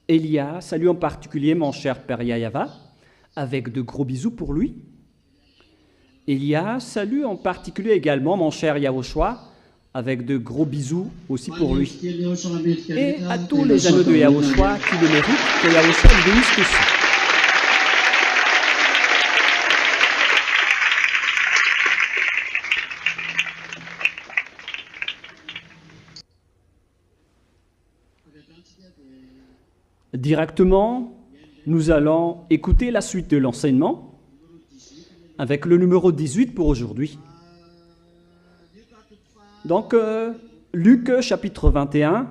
Elia salue en particulier mon cher père Yayava, avec de gros bisous pour lui. Elia salue en particulier également mon cher Yahushua, avec de gros bisous aussi pour lui. Et à tous les anneaux de Yahushua qui le méritent, que Yahushua le bénisse aussi. Directement, nous allons écouter la suite de l'enseignement avec le numéro 18 pour aujourd'hui. Donc, Luc chapitre 21.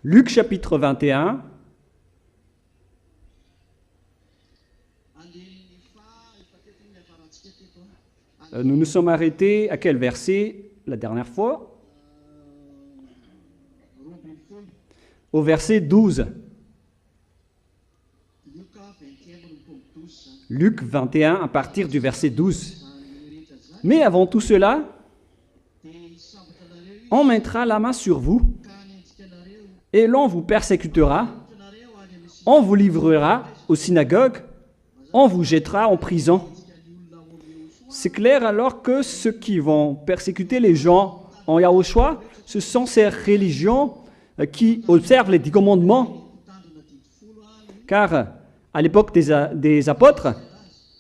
Luc chapitre 21. Nous nous sommes arrêtés à quel verset la dernière fois? Au verset 12. Luc 21 à partir du verset 12. Mais avant tout cela, on mettra la main sur vous et l'on vous persécutera, on vous livrera aux synagogues, on vous jettera en prison. C'est clair alors que ceux qui vont persécuter les gens en Yahushua, ce sont ces religions qui observent les 10 commandements. Car à l'époque des apôtres,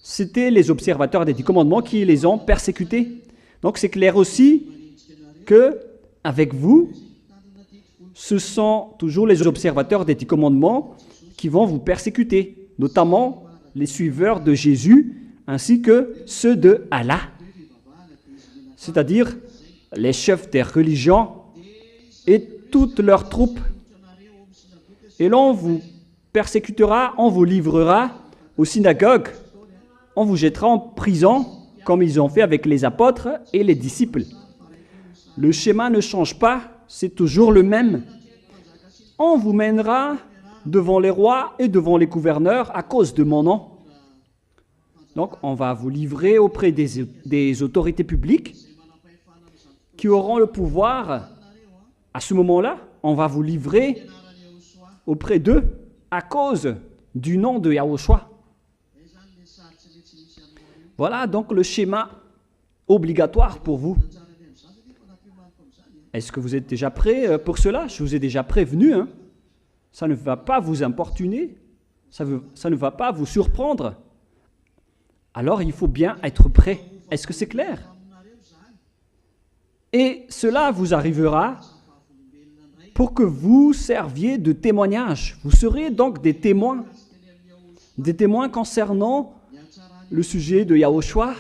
c'était les observateurs des 10 commandements qui les ont persécutés. Donc c'est clair aussi que avec vous, ce sont toujours les observateurs des 10 commandements qui vont vous persécuter, notamment les suiveurs de Jésus, ainsi que ceux de Allah, c'est-à-dire les chefs des religions et toutes leurs troupes. Et l'on vous persécutera, on vous livrera aux synagogues, on vous jettera en prison, comme ils ont fait avec les apôtres et les disciples. Le schéma ne change pas, c'est toujours le même. On vous mènera devant les rois et devant les gouverneurs à cause de mon nom. Donc, on va vous livrer auprès des autorités publiques qui auront le pouvoir. À ce moment-là, on va vous livrer auprès d'eux à cause du nom de Yahushua. Voilà donc le schéma obligatoire pour vous. Est-ce que vous êtes déjà prêts pour cela? Je vous ai déjà prévenu. Ça ne va pas vous importuner. Ça ne va pas vous surprendre. Alors, il faut bien être prêt. Est-ce que c'est clair? Et cela vous arrivera pour que vous serviez de témoignage. Vous serez donc des témoins concernant le sujet de Yahushua,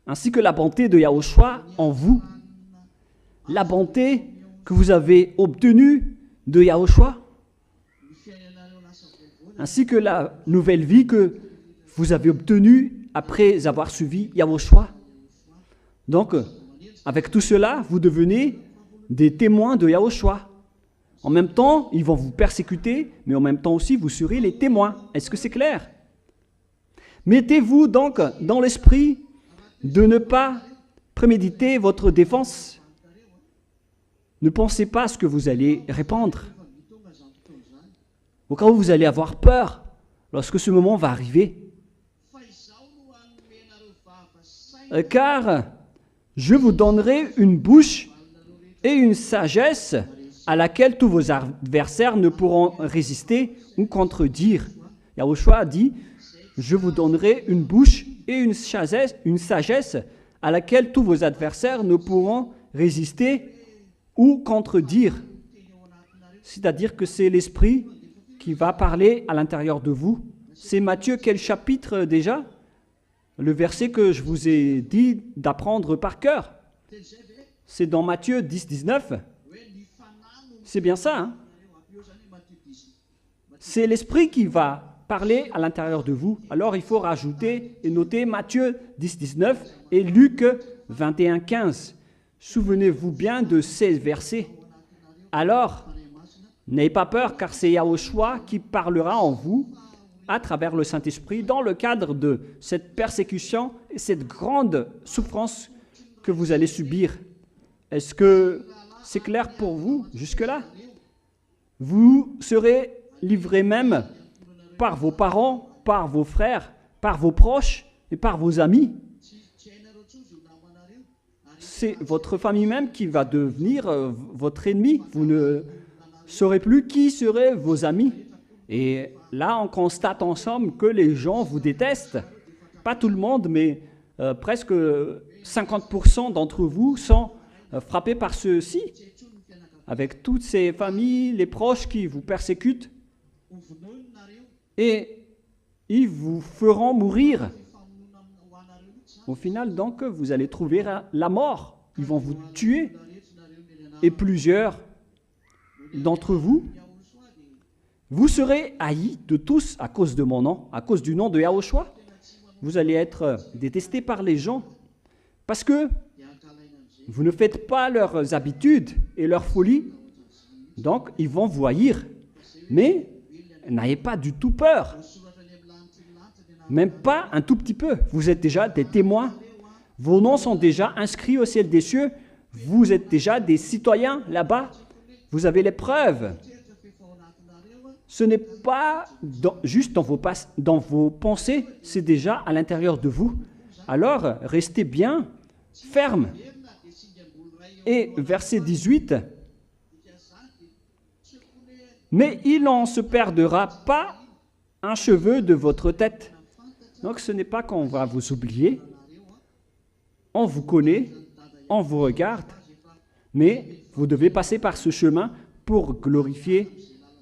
ainsi que la bonté de Yahushua en vous. La bonté que vous avez obtenue de Yahushua, ainsi que la nouvelle vie que vous avez obtenue après avoir suivi Yahushua. Donc, avec tout cela, vous devenez des témoins de Yahushua. En même temps, ils vont vous persécuter, mais en même temps aussi, vous serez les témoins. Est-ce que c'est clair? Mettez-vous donc dans l'esprit de ne pas préméditer votre défense. Ne pensez pas à ce que vous allez répondre. Au cas où vous allez avoir peur lorsque ce moment va arriver. Car je vous donnerai une bouche et une sagesse à laquelle tous vos adversaires ne pourront résister ou contredire. Yahushua a dit, je vous donnerai une bouche et une sagesse à laquelle tous vos adversaires ne pourront résister ou contredire. C'est-à-dire que c'est l'Esprit qui va parler à l'intérieur de vous. C'est Matthieu, quel chapitre déjà? Le verset que je vous ai dit d'apprendre par cœur. C'est dans Matthieu 10, 19. C'est bien ça, C'est l'Esprit qui va parler à l'intérieur de vous. Alors il faut rajouter et noter Matthieu 10, 19 et Luc 21, 15. Souvenez-vous bien de ces versets. Alors, n'ayez pas peur, car c'est Yahushua qui parlera en vous à travers le Saint-Esprit dans le cadre de cette persécution et cette grande souffrance que vous allez subir. Est-ce que c'est clair pour vous jusque-là? Vous serez livrés même par vos parents, par vos frères, par vos proches et par vos amis. C'est votre famille même qui va devenir votre ennemi. Vous ne saurez plus qui seraient vos amis. Et là, on constate ensemble que les gens vous détestent. Pas tout le monde, mais presque 50% d'entre vous sont frappés par ceci. Avec toutes ces familles, les proches qui vous persécutent. Et ils vous feront mourir. Au final, donc, vous allez trouver la mort. Ils vont vous tuer. Et plusieurs d'entre vous, vous serez haïs de tous à cause de mon nom, à cause du nom de Yahushua. Vous allez être détestés par les gens parce que vous ne faites pas leurs habitudes et leurs folies. Donc, ils vont vous haïr. Mais n'ayez pas du tout peur. Même pas un tout petit peu. Vous êtes déjà des témoins. Vos noms sont déjà inscrits au ciel des cieux. Vous êtes déjà des citoyens là-bas. Vous avez les preuves. Ce n'est pas juste dans vos pensées, c'est déjà à l'intérieur de vous. Alors, restez bien ferme. Et verset 18, « Mais il n'en se perdra pas un cheveu de votre tête. » Donc, ce n'est pas qu'on va vous oublier. On vous connaît, on vous regarde, mais vous devez passer par ce chemin pour glorifier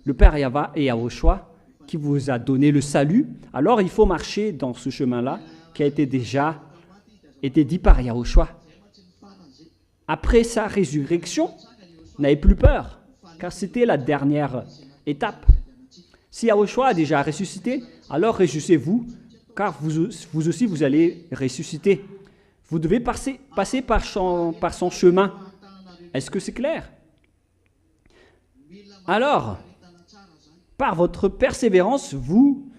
le Père Yahva et Yahushua qui vous a donné le salut. Alors, il faut marcher dans ce chemin-là qui a déjà été dit par Yahushua. Après sa résurrection, n'ayez plus peur, car c'était la dernière étape. Si Yahushua a déjà ressuscité, alors réjouissez-vous, car vous aussi, vous allez ressusciter. Vous devez passer par son chemin. Est-ce que c'est clair? Alors, par votre persévérance, vous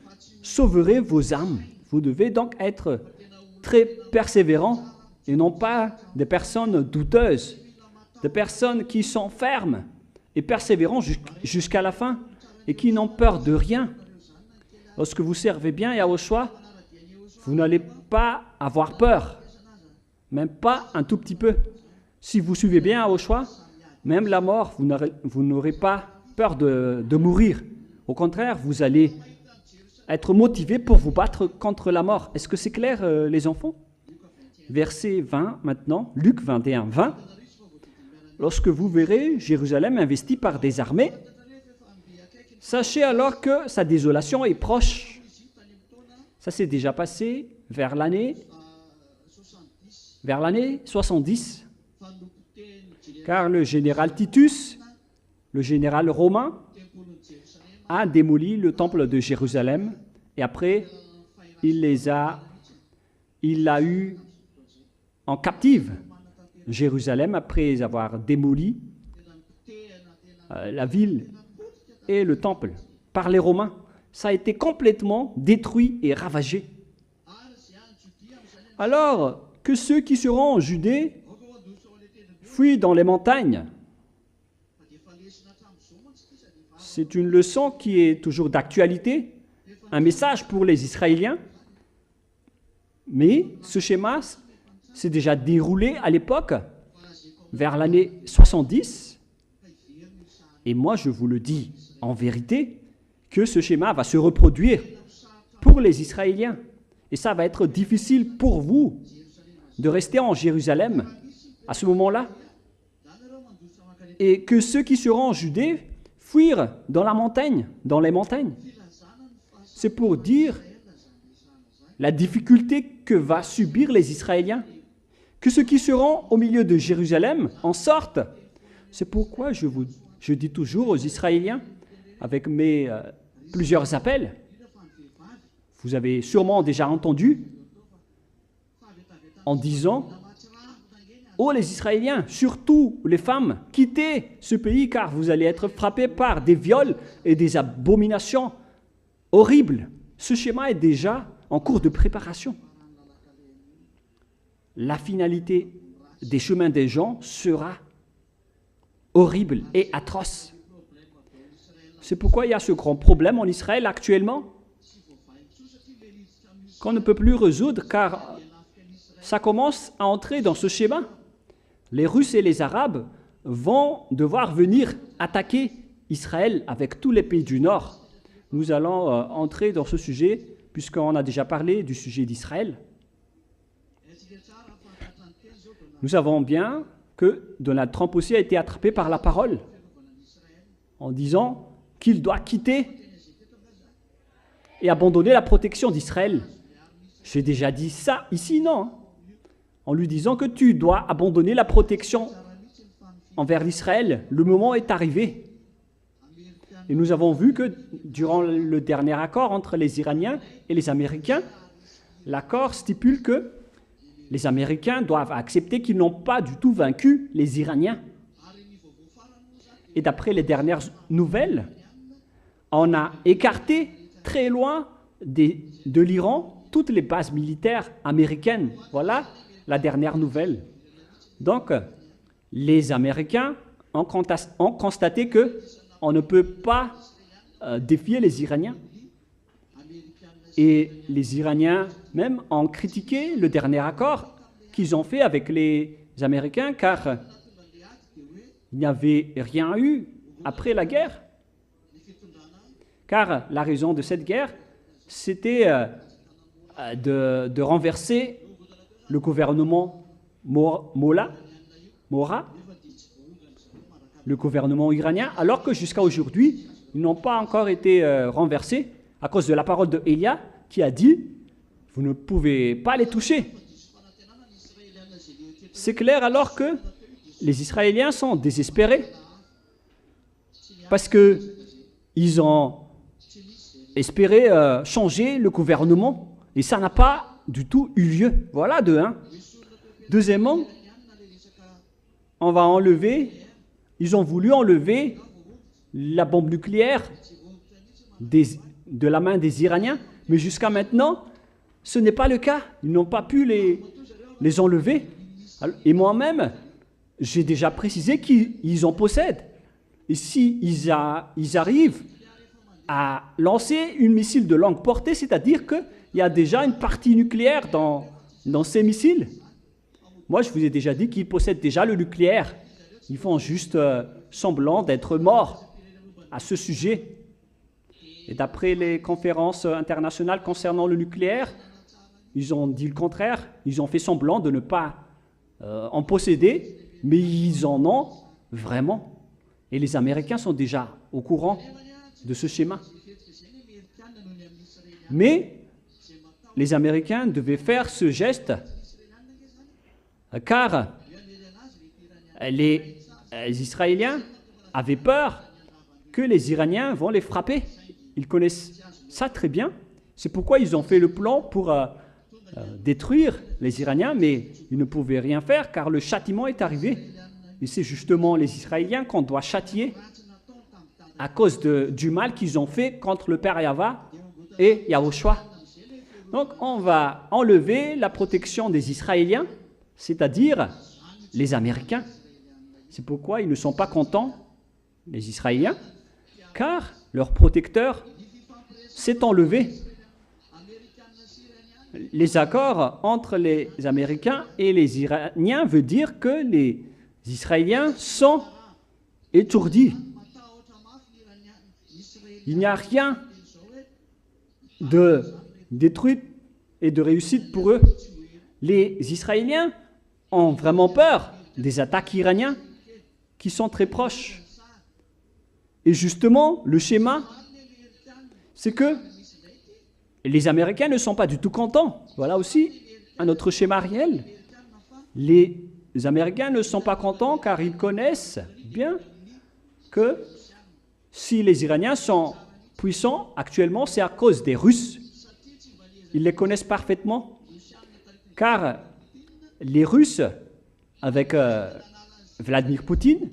sauverez vos âmes. Vous devez donc être très persévérant et non pas des personnes douteuses, des personnes qui sont fermes et persévérantes jusqu'à la fin et qui n'ont peur de rien. Lorsque vous servez bien Yahushua, vous n'allez pas avoir peur, même pas un tout petit peu. Si vous suivez bien Yahushua, même la mort, vous n'aurez pas peur de mourir. Au contraire, vous allez être motivé pour vous battre contre la mort. Est-ce que c'est clair, les enfants? Verset 20 maintenant, Luc 21, 20. « Lorsque vous verrez Jérusalem investie par des armées, sachez alors que sa désolation est proche. » Ça s'est déjà passé vers l'année 70, car le général Titus, le général romain, a démoli le temple de Jérusalem et après, il l'a eu en captive. Jérusalem, après avoir démoli la ville et le temple par les Romains, ça a été complètement détruit et ravagé. Alors que ceux qui seront en Judée fuient dans les montagnes. C'est une leçon qui est toujours d'actualité, un message pour les Israéliens. Mais ce schéma s'est déjà déroulé à l'époque, vers l'année 70. Et moi, je vous le dis en vérité, que ce schéma va se reproduire pour les Israéliens. Et ça va être difficile pour vous de rester en Jérusalem à ce moment-là. Et que ceux qui seront en Judée fuirent dans la montagne, dans les montagnes. C'est pour dire la difficulté que va subir les Israéliens. Que ceux qui seront au milieu de Jérusalem en sortent. C'est pourquoi je dis toujours aux Israéliens, avec mes plusieurs appels, vous avez sûrement déjà entendu, en disant, ô les Israéliens, surtout les femmes, quittez ce pays car vous allez être frappés par des viols et des abominations horribles. Ce schéma est déjà en cours de préparation. La finalité des chemins des gens sera horrible et atroce. C'est pourquoi il y a ce grand problème en Israël actuellement qu'on ne peut plus résoudre car ça commence à entrer dans ce schéma. Les Russes et les Arabes vont devoir venir attaquer Israël avec tous les pays du Nord. Nous allons entrer dans ce sujet puisqu'on a déjà parlé du sujet d'Israël. Nous savons bien que Donald Trump aussi a été attrapé par la parole en disant qu'il doit quitter et abandonner la protection d'Israël. J'ai déjà dit ça ici, non? En lui disant que tu dois abandonner la protection envers l'Israël. Le moment est arrivé. Et nous avons vu que durant le dernier accord entre les Iraniens et les Américains, l'accord stipule que les Américains doivent accepter qu'ils n'ont pas du tout vaincu les Iraniens. Et d'après les dernières nouvelles, on a écarté très loin de l'Iran toutes les bases militaires américaines. Voilà la dernière nouvelle. Donc, les Américains ont constaté qu'on ne peut pas défier les Iraniens. Et les Iraniens même ont critiqué le dernier accord qu'ils ont fait avec les Américains car il n'y avait rien eu après la guerre. Car la raison de cette guerre, c'était de renverser le gouvernement Mora, le gouvernement iranien, alors que jusqu'à aujourd'hui, ils n'ont pas encore été renversés à cause de la parole de Elia qui a dit « Vous ne pouvez pas les toucher ». C'est clair alors que les Israéliens sont désespérés parce qu'ils ont espéré changer le gouvernement et ça n'a pas du tout eu lieu. Voilà de un. Deuxièmement, on va enlever, ils ont voulu enlever la bombe nucléaire de la main des Iraniens, mais jusqu'à maintenant, ce n'est pas le cas. Ils n'ont pas pu les enlever. Et moi-même, j'ai déjà précisé qu'ils en possèdent. Et s'ils arrivent à lancer une missile de longue portée, c'est-à-dire qu'il y a déjà une partie nucléaire dans ces missiles. Moi, je vous ai déjà dit qu'ils possèdent déjà le nucléaire. Ils font juste semblant d'être morts à ce sujet. Et d'après les conférences internationales concernant le nucléaire, ils ont dit le contraire. Ils ont fait semblant de ne pas en posséder, mais ils en ont vraiment. Et les Américains sont déjà au courant de ce schéma. Mais les Américains devaient faire ce geste car les Israéliens avaient peur que les Iraniens vont les frapper. Ils connaissent ça très bien. C'est pourquoi ils ont fait le plan pour détruire les Iraniens, mais ils ne pouvaient rien faire car le châtiment est arrivé. Et c'est justement les Israéliens qu'on doit châtier à cause du mal qu'ils ont fait contre le père Yahva et Yahushua. Donc on va enlever la protection des Israéliens, c'est-à-dire les Américains. C'est pourquoi ils ne sont pas contents, les Israéliens, car leur protecteur s'est enlevé. Les accords entre les Américains et les Iraniens veut dire que les Israéliens sont étourdis. Il n'y a rien de détruit et de réussite pour eux. Les Israéliens ont vraiment peur des attaques iraniennes qui sont très proches. Et justement, le schéma, c'est que les Américains ne sont pas du tout contents. Voilà aussi un autre schéma réel. Les Américains ne sont pas contents car ils connaissent bien que si les Iraniens sont puissants actuellement, c'est à cause des Russes. Ils les connaissent parfaitement car les Russes avec Vladimir Poutine,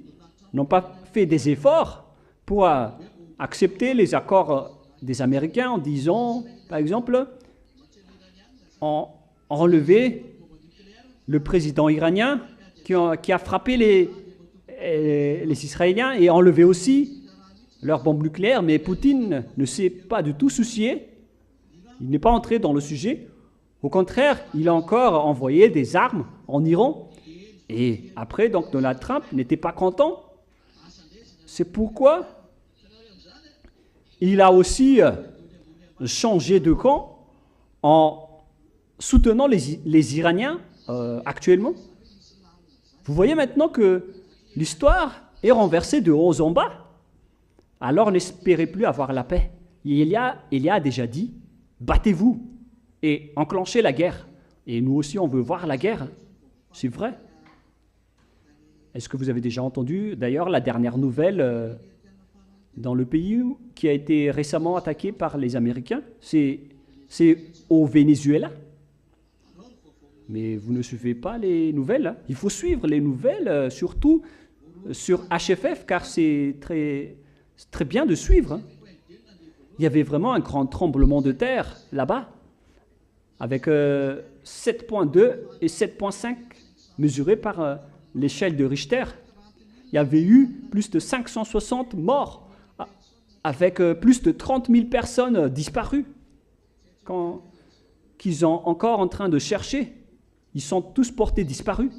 n'ont pas fait des efforts pour accepter les accords des Américains en disant, par exemple, enlever le président iranien qui a frappé les Israéliens et enlever aussi leurs bombes nucléaires. Mais Poutine ne s'est pas du tout soucié. Il n'est pas entré dans le sujet. Au contraire, il a encore envoyé des armes en Iran. Et après, donc, Donald Trump n'était pas content. C'est pourquoi il a aussi changé de camp en soutenant les Iraniens actuellement. Vous voyez maintenant que l'histoire est renversée de haut en bas. Alors n'espérez plus avoir la paix. Il a déjà dit, battez-vous et enclenchez la guerre. Et nous aussi, on veut voir la guerre. C'est vrai. Est-ce que vous avez déjà entendu, d'ailleurs, la dernière nouvelle dans le pays qui a été récemment attaqué par les Américains? C'est au Venezuela. Mais vous ne suivez pas les nouvelles. Hein. Il faut suivre les nouvelles, surtout sur HFF, car c'est très bien de suivre. Hein. Il y avait vraiment un grand tremblement de terre là-bas, avec 7,2 et 7,5 mesurés par l'échelle de Richter. Il y avait eu plus de 560 morts, avec plus de 30 000 personnes disparues, qu'ils sont encore en train de chercher. Ils sont tous portés disparus.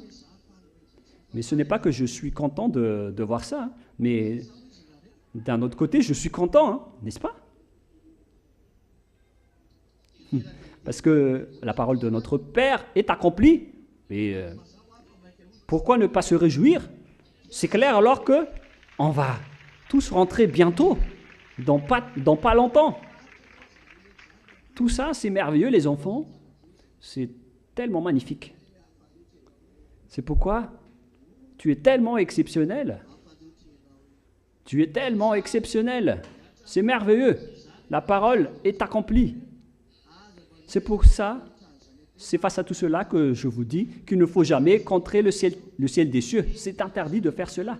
Mais ce n'est pas que je suis content de voir ça, hein. Mais d'un autre côté, je suis content, hein, n'est-ce pas? Parce que la parole de notre Père est accomplie. Et pourquoi ne pas se réjouir? C'est clair alors que on va tous rentrer bientôt, dans pas longtemps. Tout ça, c'est merveilleux, les enfants. C'est tellement magnifique. C'est pourquoi tu es tellement exceptionnel. Tu es tellement exceptionnel. C'est merveilleux. La parole est accomplie. C'est pour ça, c'est face à tout cela que je vous dis qu'il ne faut jamais contrer le ciel des cieux. C'est interdit de faire cela.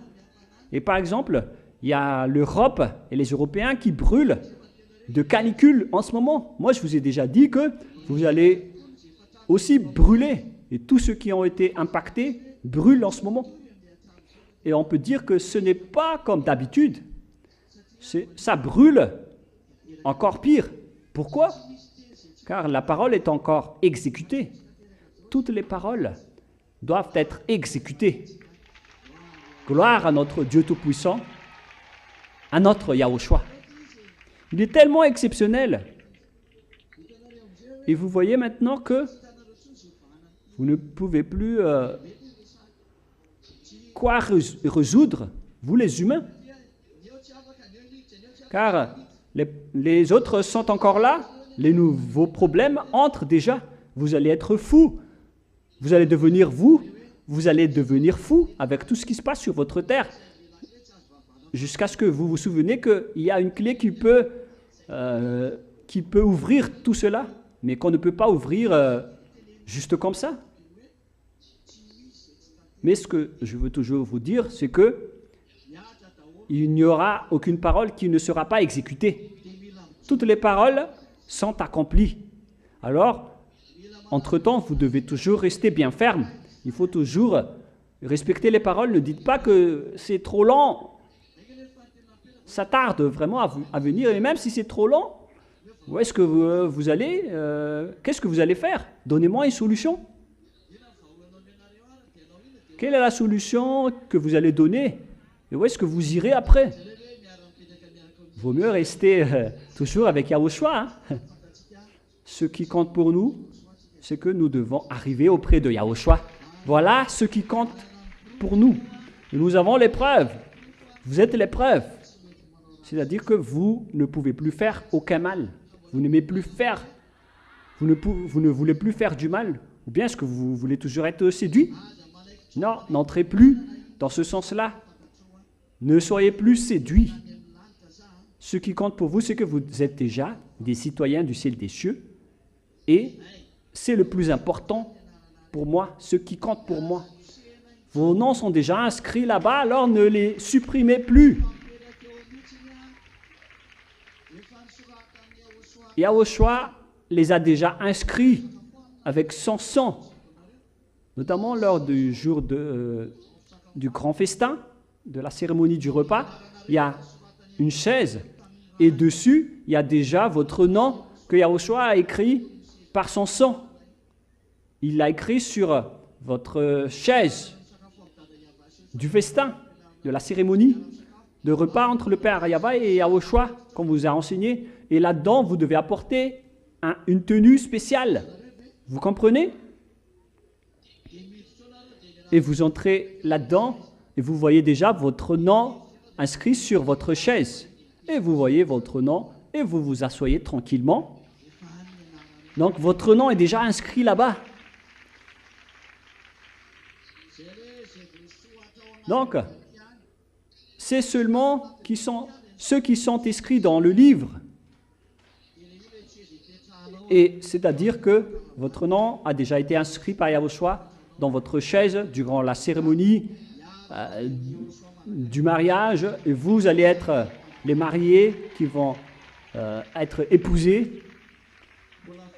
Et par exemple, il y a l'Europe et les Européens qui brûlent de canicule en ce moment. Moi, je vous ai déjà dit que vous allez aussi brûler. Et tous ceux qui ont été impactés brûlent en ce moment. Et on peut dire que ce n'est pas comme d'habitude. Ça brûle encore pire. Pourquoi? Car la parole est encore exécutée. Toutes les paroles doivent être exécutées. Gloire à notre Dieu Tout-Puissant, à notre Yahushua. Il est tellement exceptionnel. Et vous voyez maintenant que vous ne pouvez plus quoi résoudre, vous les humains. Car les autres sont encore là, les nouveaux problèmes entrent déjà. Vous allez être fou. Vous allez devenir vous allez devenir fou avec tout ce qui se passe sur votre terre. Jusqu'à ce que vous vous souveniez qu'il y a une clé qui peut ouvrir tout cela, mais qu'on ne peut pas ouvrir juste comme ça. Mais ce que je veux toujours vous dire, c'est que il n'y aura aucune parole qui ne sera pas exécutée. Toutes les paroles sont accomplies. Alors, entre-temps, vous devez toujours rester bien ferme. Il faut toujours respecter les paroles. Ne dites pas que c'est trop lent. Ça tarde vraiment à venir. Et même si c'est trop lent, où est-ce que vous allez qu'est-ce que vous allez faire? Donnez-moi une solution. Quelle est la solution que vous allez donner? Et où est-ce que vous irez après? Vaut mieux rester toujours avec Yahushua. Hein? Ce qui compte pour nous, c'est que nous devons arriver auprès de Yahushua. Voilà ce qui compte pour nous. Et nous avons l'épreuve. Vous êtes l'épreuve. C'est-à-dire que vous ne pouvez plus faire aucun mal. Vous n'aimez plus faire. Vous ne voulez plus faire du mal. Ou bien est-ce que vous voulez toujours être séduit? Non, n'entrez plus dans ce sens-là. Ne soyez plus séduits. Ce qui compte pour vous, c'est que vous êtes déjà des citoyens du ciel des cieux. Et c'est le plus important pour moi, ce qui compte pour moi. Vos noms sont déjà inscrits là-bas, alors ne les supprimez plus. Yahushua les a déjà inscrits avec son sang, notamment lors du jour du grand festin, de la cérémonie du repas. Il y a une chaise et dessus, il y a déjà votre nom que Yahushua a écrit par son sang. Il l'a écrit sur votre chaise du festin, de la cérémonie de repas entre le Père Yahweh et Yahushua, comme vous a enseigné. Et là-dedans, vous devez apporter une tenue spéciale. Vous comprenez? Et vous entrez là-dedans et vous voyez déjà votre nom inscrit sur votre chaise. Et vous voyez votre nom et vous vous asseyez tranquillement. Donc votre nom est déjà inscrit là-bas. Donc, c'est seulement ceux qui sont inscrits dans le livre. Et c'est-à-dire que votre nom a déjà été inscrit par Yahushua dans votre chaise durant la cérémonie du mariage. Et vous allez être les mariés qui vont être épousés.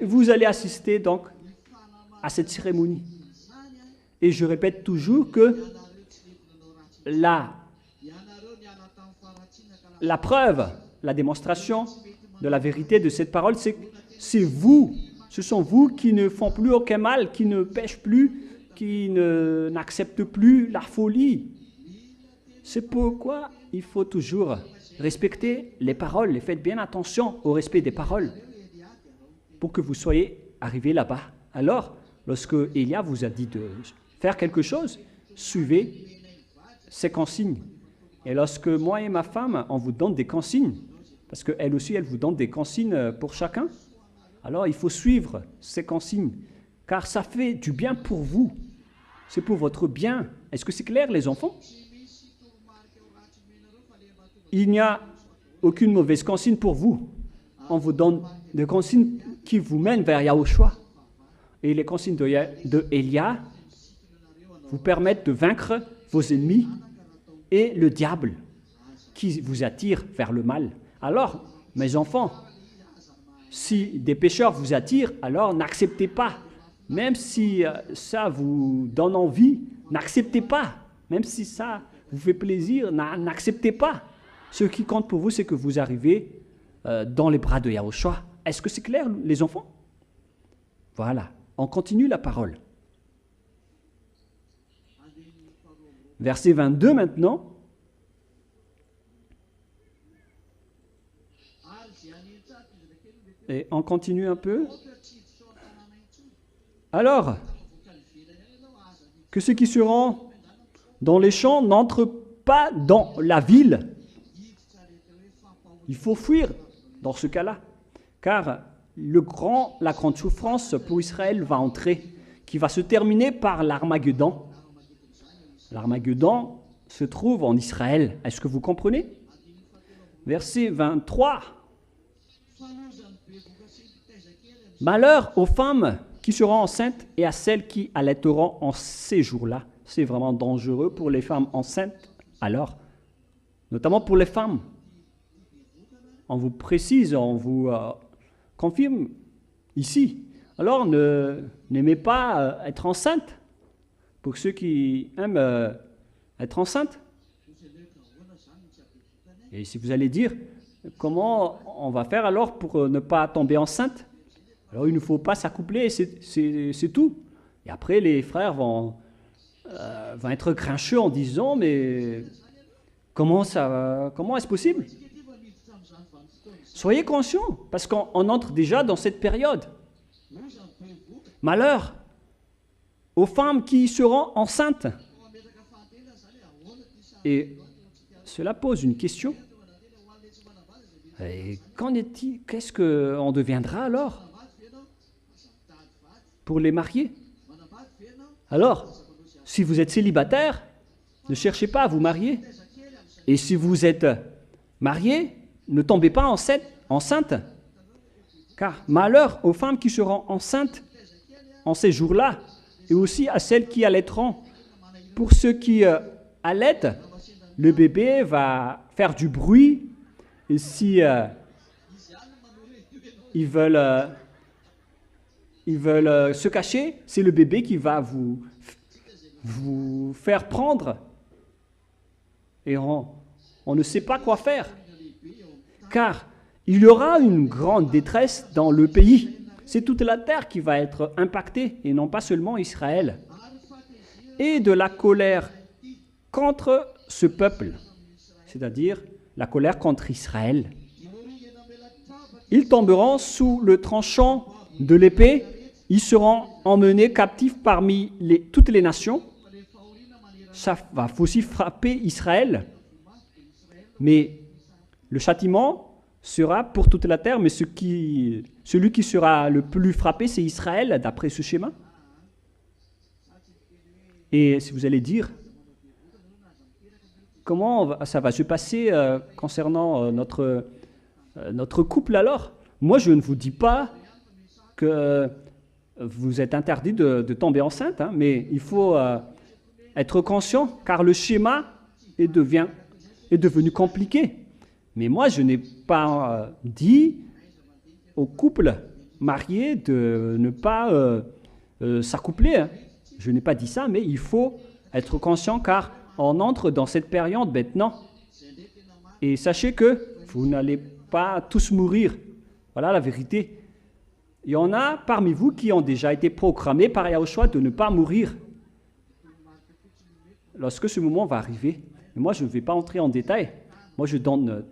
Vous allez assister donc à cette cérémonie. Et je répète toujours que la preuve, la démonstration de la vérité de cette parole, c'est vous. Ce sont vous qui ne font plus aucun mal, qui ne pêchent plus, qui n'acceptent plus la folie. C'est pourquoi il faut toujours respecter les paroles. Et faites bien attention au respect des paroles pour que vous soyez arrivés là-bas. Alors, lorsque Élia vous a dit de faire quelque chose, suivez ces consignes. Et lorsque moi et ma femme, on vous donne des consignes, parce qu'elle aussi, elle vous donne des consignes pour chacun, alors il faut suivre ces consignes, car ça fait du bien pour vous. C'est pour votre bien. Est-ce que c'est clair, les enfants? Il n'y a aucune mauvaise consigne pour vous. On vous donne des consignes qui vous mènent vers Yahushua. Et les consignes de Élia vous permettent de vaincre vos ennemis et le diable qui vous attire vers le mal. Alors, mes enfants, si des pécheurs vous attirent, alors n'acceptez pas. Même si ça vous donne envie, n'acceptez pas. Même si ça vous fait plaisir, n'acceptez pas. Ce qui compte pour vous, c'est que vous arrivez dans les bras de Yahushua. Est-ce que c'est clair, les enfants? Voilà. On continue la parole. Verset 22 maintenant. Et on continue un peu. Alors, que ceux qui seront dans les champs n'entrent pas dans la ville. Il faut fuir dans ce cas-là, car la grande souffrance pour Israël va entrer, qui va se terminer par l'Armageddon. L'Armageddon se trouve en Israël. Est-ce que vous comprenez? Verset 23. Malheur aux femmes qui seront enceintes et à celles qui allaiteront en ces jours-là. C'est vraiment dangereux pour les femmes enceintes. Alors, notamment pour les femmes. On vous précise, on vous confirme ici. Alors, n'aimez pas être enceinte. Pour ceux qui aiment être enceinte. Et si vous allez dire, comment on va faire alors pour ne pas tomber enceinte? Alors, il ne faut pas s'accoupler, c'est tout. Et après, les frères vont être grincheux en disant, mais comment est-ce possible? Soyez conscients, parce qu'on entre déjà dans cette période. Malheur aux femmes qui seront enceintes. Et cela pose une question. Et qu'en est-il? Qu'est-ce qu'on deviendra alors pour les mariés? Alors, si vous êtes célibataire, ne cherchez pas à vous marier. Et si vous êtes marié, ne tombez pas enceinte. Car malheur aux femmes qui seront enceintes en ces jours-là, et aussi à celles qui allaiteront Pour ceux qui allaitent, le bébé va faire du bruit. Et si ils veulent se cacher, c'est le bébé qui va vous faire prendre. Et on ne sait pas quoi faire. Car il y aura une grande détresse dans le pays. C'est toute la terre qui va être impactée et non pas seulement Israël. Et de la colère contre ce peuple, c'est-à-dire la colère contre Israël. Ils tomberont sous le tranchant de l'épée, ils seront emmenés captifs parmi toutes les nations. Ça va aussi frapper Israël, mais le châtiment sera pour toute la terre, mais celui qui sera le plus frappé, c'est Israël, d'après ce schéma. Et si vous allez dire, comment ça va se passer concernant notre couple alors? Moi, je ne vous dis pas que vous êtes interdit de tomber enceinte, hein, mais il faut être conscient, car le schéma est devenu compliqué. Mais moi, je n'ai pas dit au couple marié de ne pas s'accoupler. Hein. Je n'ai pas dit ça, mais il faut être conscient, car on entre dans cette période maintenant. Et sachez que vous n'allez pas tous mourir. Voilà la vérité. Il y en a parmi vous qui ont déjà été programmés par Yahushua de ne pas mourir lorsque ce moment va arriver. Mais moi, je ne vais pas entrer en détail. Moi, je donne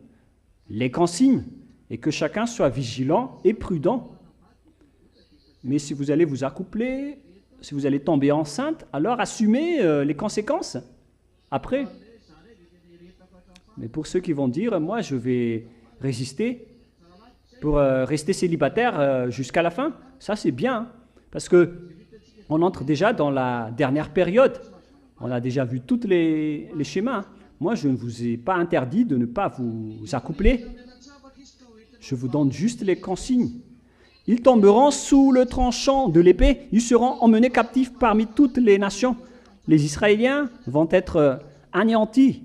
les consignes et que chacun soit vigilant et prudent. Mais si vous allez vous accoupler, si vous allez tomber enceinte, alors assumez les conséquences après. Mais pour ceux qui vont dire, moi, je vais résister pour rester célibataire jusqu'à la fin, ça c'est bien, hein, parce qu'on entre déjà dans la dernière période. On a déjà vu tous les schémas. Hein. Moi, je ne vous ai pas interdit de ne pas vous accoupler. Je vous donne juste les consignes. Ils tomberont sous le tranchant de l'épée, ils seront emmenés captifs parmi toutes les nations. Les Israéliens vont être anéantis,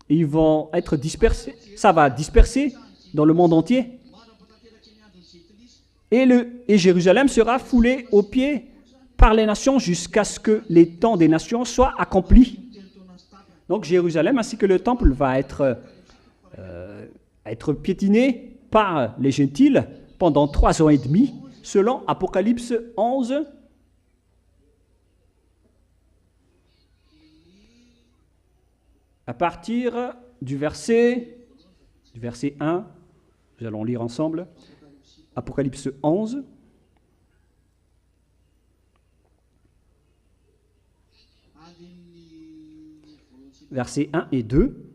et ils vont être dispersés. Ça va disperser dans le monde entier. Et Jérusalem sera foulée aux pieds par les nations jusqu'à ce que les temps des nations soient accomplis. Donc Jérusalem ainsi que le temple va être piétiné par les gentils pendant 3 ans et demi, selon Apocalypse 11. À partir du verset 1, nous allons lire ensemble, Apocalypse 11. Versets 1 et 2.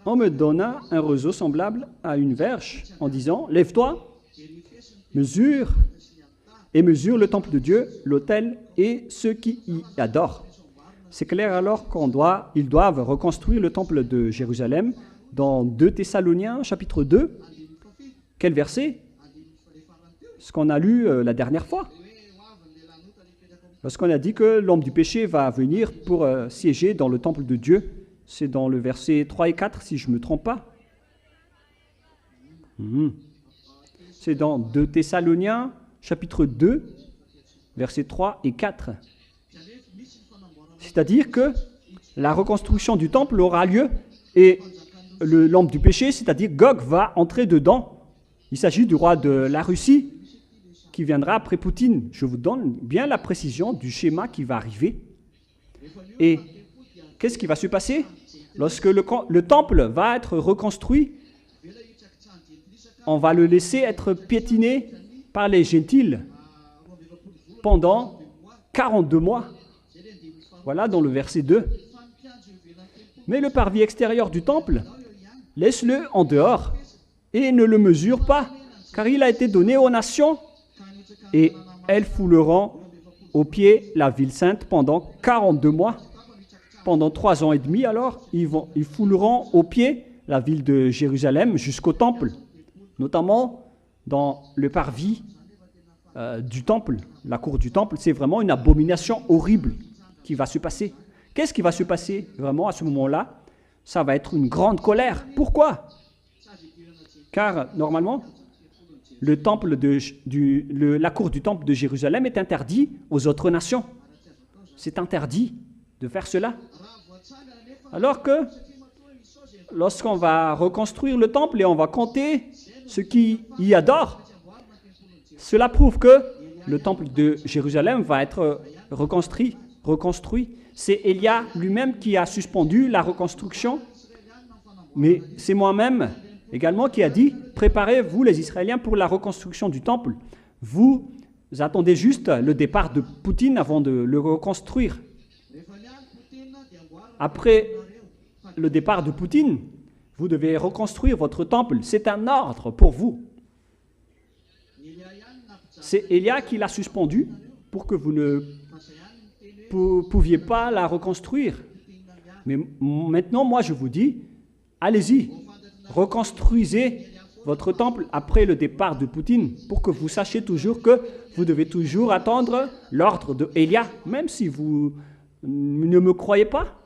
On me donna un roseau semblable à une verge en disant, lève-toi, mesure le temple de Dieu, l'autel et ceux qui y adorent. C'est clair alors qu'ils doivent reconstruire le temple de Jérusalem dans 2 Thessaloniciens chapitre 2. Quel verset? Ce qu'on a lu la dernière fois. Lorsqu'on a dit que l'homme du péché va venir pour siéger dans le temple de Dieu. C'est dans le verset 3 et 4, si je ne me trompe pas. C'est dans 2 Thessaloniciens, chapitre 2, versets 3 et 4. C'est-à-dire que la reconstruction du temple aura lieu et l'homme du péché, c'est-à-dire Gog, va entrer dedans. Il s'agit du roi de la Russie qui viendra après Poutine. Je vous donne bien la précision du schéma qui va arriver. Et qu'est-ce qui va se passer? Lorsque le temple va être reconstruit, on va le laisser être piétiné par les gentils pendant 42 mois. Voilà dans le verset 2. Mais le parvis extérieur du temple, laisse-le en dehors et ne le mesure pas, car il a été donné aux nations et elles fouleront aux pieds la ville sainte pendant 42 mois. Pendant 3 ans et demi, alors, ils fouleront aux pieds la ville de Jérusalem jusqu'au temple, notamment dans le parvis du temple. La cour du temple, c'est vraiment une abomination horrible qui va se passer. Qu'est-ce qui va se passer vraiment à ce moment-là? Ça va être une grande colère. Pourquoi? Car normalement, la cour du temple de Jérusalem est interdit aux autres nations. C'est interdit de faire cela. Alors que lorsqu'on va reconstruire le temple et on va compter ceux qui y adorent, cela prouve que le temple de Jérusalem va être reconstruit. C'est Élia lui-même qui a suspendu la reconstruction, mais c'est moi-même également qui a dit « Préparez-vous les Israéliens pour la reconstruction du temple. Vous attendez juste le départ de Poutine avant de le reconstruire. Après le départ de Poutine, vous devez reconstruire votre temple. C'est un ordre pour vous. » C'est Élia qui l'a suspendu pour que vous ne pouviez pas la reconstruire. Mais maintenant, moi, je vous dis, allez-y, reconstruisez votre temple après le départ de Poutine pour que vous sachiez toujours que vous devez toujours attendre l'ordre de Élia, même si vous ne me croyez pas.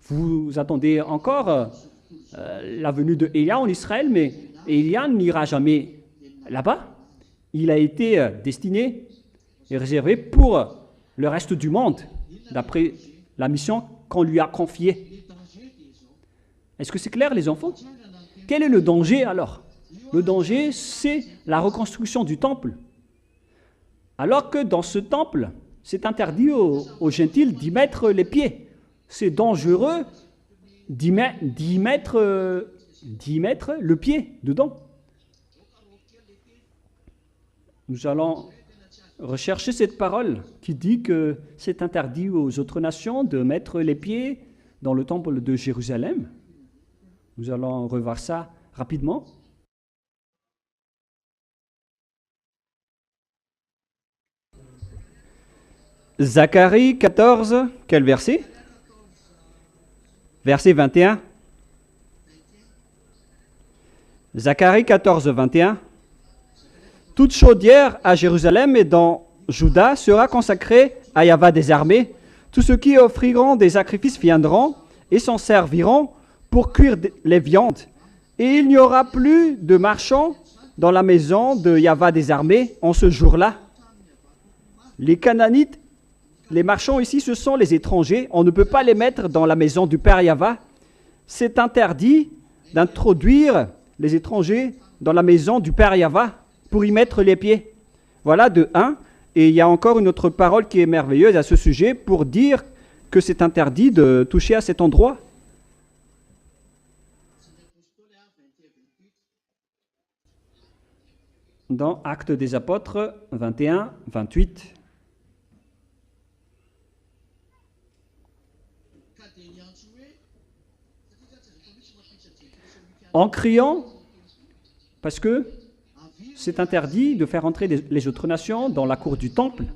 Vous attendez encore la venue de Élia en Israël, mais Élia n'ira jamais là-bas. Il a été destiné et réservé pour le reste du monde, d'après la mission qu'on lui a confiée. Est-ce que c'est clair, les enfants? Quel est le danger alors? Le danger, c'est la reconstruction du temple. Alors que dans ce temple, c'est interdit aux gentils d'y mettre les pieds. C'est dangereux d'y mettre le pied dedans. Nous allons rechercher cette parole qui dit que c'est interdit aux autres nations de mettre les pieds dans le temple de Jérusalem. Nous allons revoir ça rapidement. Zacharie 14, quel verset? Verset 21. Zacharie 14, 21. Toute chaudière à Jérusalem et dans Juda sera consacrée à Yahvé des armées. Tous ceux qui offriront des sacrifices viendront et s'en serviront pour cuire les viandes. Et il n'y aura plus de marchands dans la maison de Yahvé des armées en ce jour-là. Les Canaanites, les marchands ici, ce sont les étrangers. On ne peut pas les mettre dans la maison du Père Yahvé. C'est interdit d'introduire les étrangers dans la maison du Père Yahvé pour y mettre les pieds. Voilà de 1. Et il y a encore une autre parole qui est merveilleuse à ce sujet pour dire que c'est interdit de toucher à cet endroit. Dans Actes des Apôtres 21, 28. En criant, parce que c'est interdit de faire entrer les autres nations dans la cour du temple.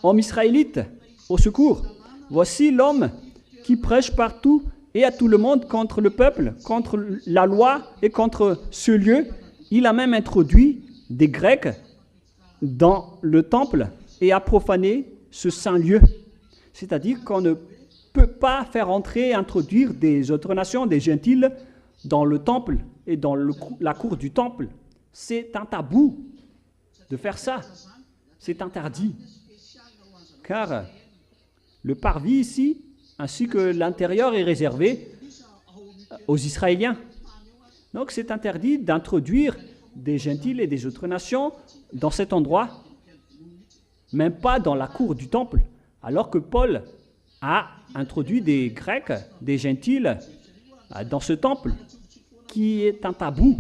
Hommes israélites, au secours, voici l'homme qui prêche partout et à tout le monde contre le peuple, contre la loi et contre ce lieu. Il a même introduit des Grecs dans le temple et a profané ce saint lieu. C'est-à-dire qu'on ne peut pas faire entrer, introduire des autres nations, des gentils, dans le temple et dans la cour du temple. C'est un tabou de faire ça. C'est interdit. Car le parvis ici, ainsi que l'intérieur, est réservé aux Israéliens. Donc c'est interdit d'introduire des gentils et des autres nations dans cet endroit, même pas dans la cour du temple, alors que Paul a introduit des Grecs, des gentils, dans ce temple, qui est un tabou.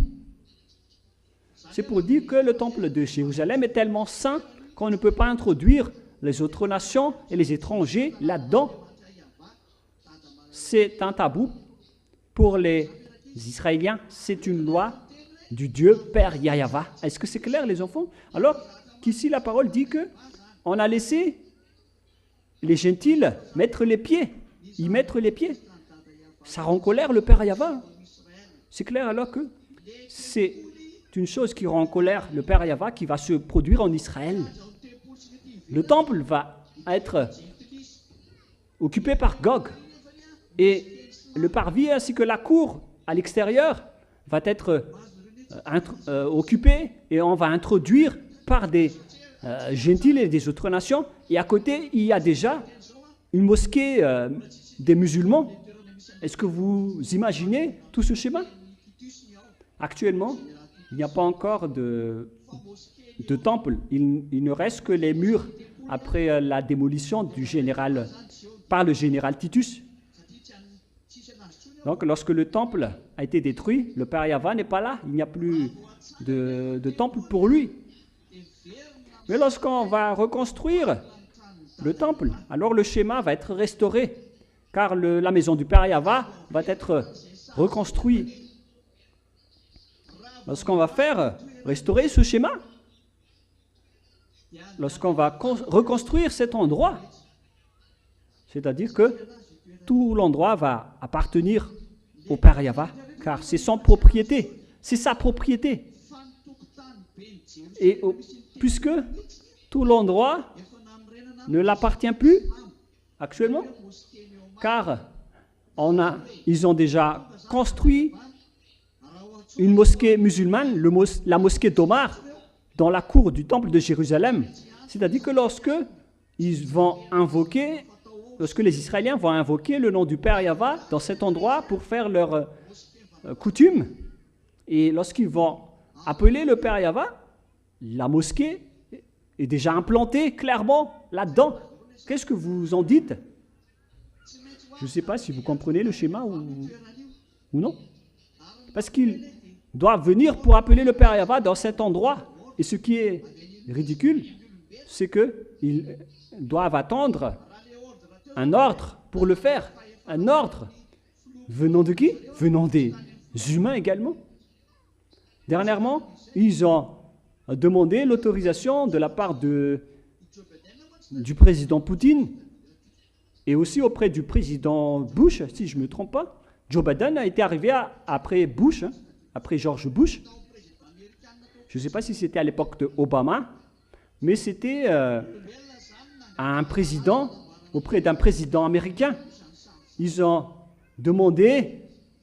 C'est pour dire que le temple de Jérusalem est tellement saint qu'on ne peut pas introduire les autres nations et les étrangers là-dedans. C'est un tabou pour les Israéliens. C'est une loi du Dieu Père Yahvé. Est-ce que c'est clair, les enfants? Alors qu'ici la parole dit que on a laissé les gentils mettre les pieds, y mettre les pieds. Ça rend en colère le Père Yahvé. C'est clair alors que c'est une chose qui rend en colère le Père Yahvé qui va se produire en Israël. Le temple va être occupé par Gog. Et le parvis ainsi que la cour à l'extérieur va être occupé et on va introduire par des gentils et des autres nations. Et à côté, il y a déjà une mosquée des musulmans. Est-ce que vous imaginez tout ce schéma? Actuellement, il n'y a pas encore de temple. Il ne reste que les murs après la démolition par le général Titus. Donc, lorsque le temple a été détruit, le Père Yahva n'est pas là. Il n'y a plus de temple pour lui. Mais lorsqu'on va reconstruire le temple, alors le schéma va être restauré, car la maison du Père Yahva va être reconstruite. Lorsqu'on va restaurer ce schéma, lorsqu'on va reconstruire cet endroit, c'est-à-dire que tout l'endroit va appartenir au Père Yahva, car c'est son propriété, c'est sa propriété. Et puisque tout l'endroit ne l'appartient plus actuellement, car ils ont déjà construit une mosquée musulmane, la mosquée d'Omar, dans la cour du temple de Jérusalem. C'est-à-dire que lorsque les Israéliens vont invoquer le nom du Père Yahva dans cet endroit pour faire leur coutume, et lorsqu'ils vont appeler le Père Yahva, la mosquée est déjà implantée clairement là-dedans. Qu'est-ce que vous en dites? Je ne sais pas si vous comprenez le schéma ou non. Parce qu'ils doivent venir pour appeler le Père Yahva dans cet endroit. Et ce qui est ridicule, c'est qu'ils doivent attendre un ordre pour le faire. Un ordre. Venant de qui? Venant des humains également. Dernièrement, ils ont demandé l'autorisation de la part du président Poutine et aussi auprès du président Bush, si je ne me trompe pas. Joe Biden a été arrivé après Bush, après George Bush. Je ne sais pas si c'était à l'époque de Obama, mais c'était auprès d'un président américain. Ils ont demandé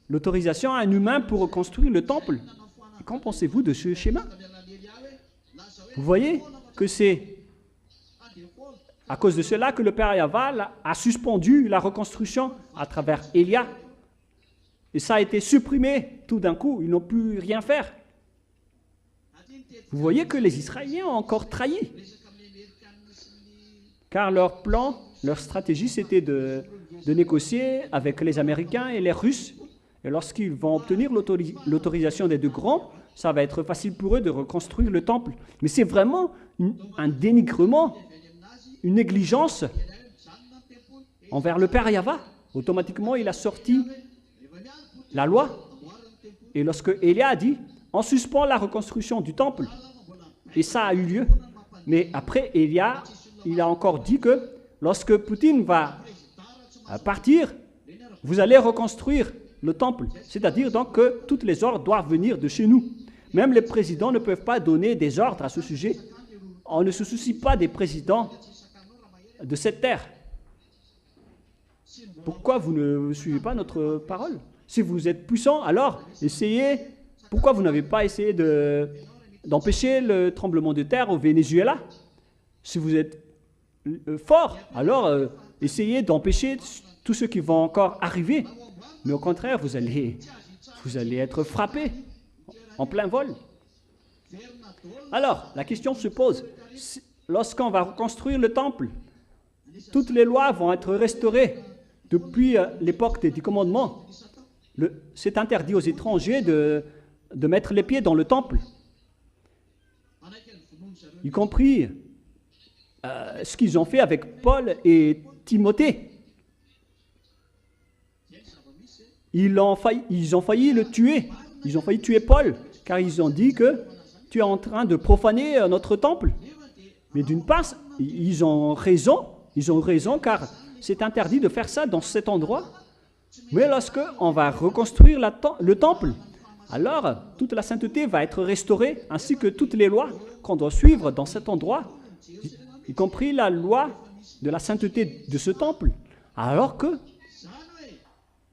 l'autorisation à un humain pour reconstruire le temple. Qu'en pensez-vous de ce schéma? Vous voyez que c'est à cause de cela que le Père Yahva a suspendu la reconstruction à travers Élia. Et ça a été supprimé tout d'un coup. Ils n'ont pu rien faire. Vous voyez que les Israéliens ont encore trahi. Car leur plan, leur stratégie, c'était de négocier avec les Américains et les Russes. Et lorsqu'ils vont obtenir l'autorisation des deux grands, ça va être facile pour eux de reconstruire le temple. Mais c'est vraiment un dénigrement, une négligence envers le Père Yahva. Automatiquement, il a sorti la loi. Et lorsque Élia a dit, on suspend la reconstruction du temple, et ça a eu lieu. Mais après, Élia, il a encore dit que lorsque Poutine va partir, vous allez reconstruire le temple. C'est-à-dire donc que toutes les ordres doivent venir de chez nous. Même les présidents ne peuvent pas donner des ordres à ce sujet. On ne se soucie pas des présidents de cette terre. Pourquoi vous ne suivez pas notre parole? Si vous êtes puissant, alors essayez. Pourquoi vous n'avez pas essayé d'empêcher le tremblement de terre au Venezuela? Si vous êtes fort, alors essayez d'empêcher tous ceux qui vont encore arriver. Mais au contraire, vous allez être frappé en plein vol. Alors, la question se pose, lorsqu'on va reconstruire le temple, toutes les lois vont être restaurées depuis l'époque des 10 commandements. C'est interdit aux étrangers de mettre les pieds dans le temple, y compris ce qu'ils ont fait avec Paul et Timothée. Ils ont failli le tuer. Ils ont failli tuer Paul, car ils ont dit que tu es en train de profaner notre temple. Mais d'une part, ils ont raison, car c'est interdit de faire ça dans cet endroit. Mais lorsque on va reconstruire le temple, alors toute la sainteté va être restaurée, ainsi que toutes les lois qu'on doit suivre dans cet endroit, y compris la loi de la sainteté de ce temple, alors que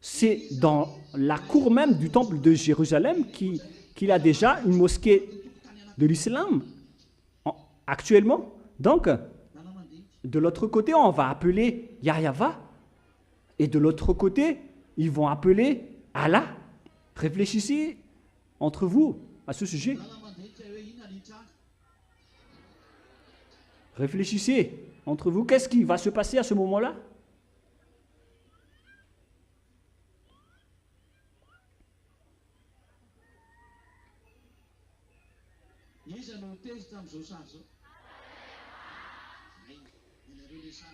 c'est dans la cour même du temple de Jérusalem qu'il a déjà une mosquée de l'islam actuellement. Donc, de l'autre côté, on va appeler Yahyawa, et de l'autre côté, ils vont appeler Allah. Réfléchissez entre vous à ce sujet. Réfléchissez entre vous. Qu'est-ce qui va se passer à ce moment-là?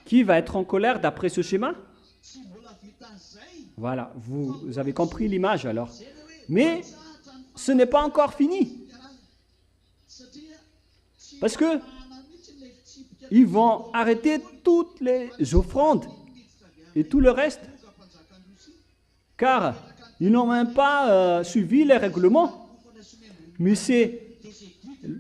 Qui va être en colère d'après ce schéma? Voilà, vous avez compris l'image alors. Mais ce n'est pas encore fini. Parce que ils vont arrêter toutes les offrandes et tout le reste. Car ils n'ont même pas suivi les règlements. Mais c'est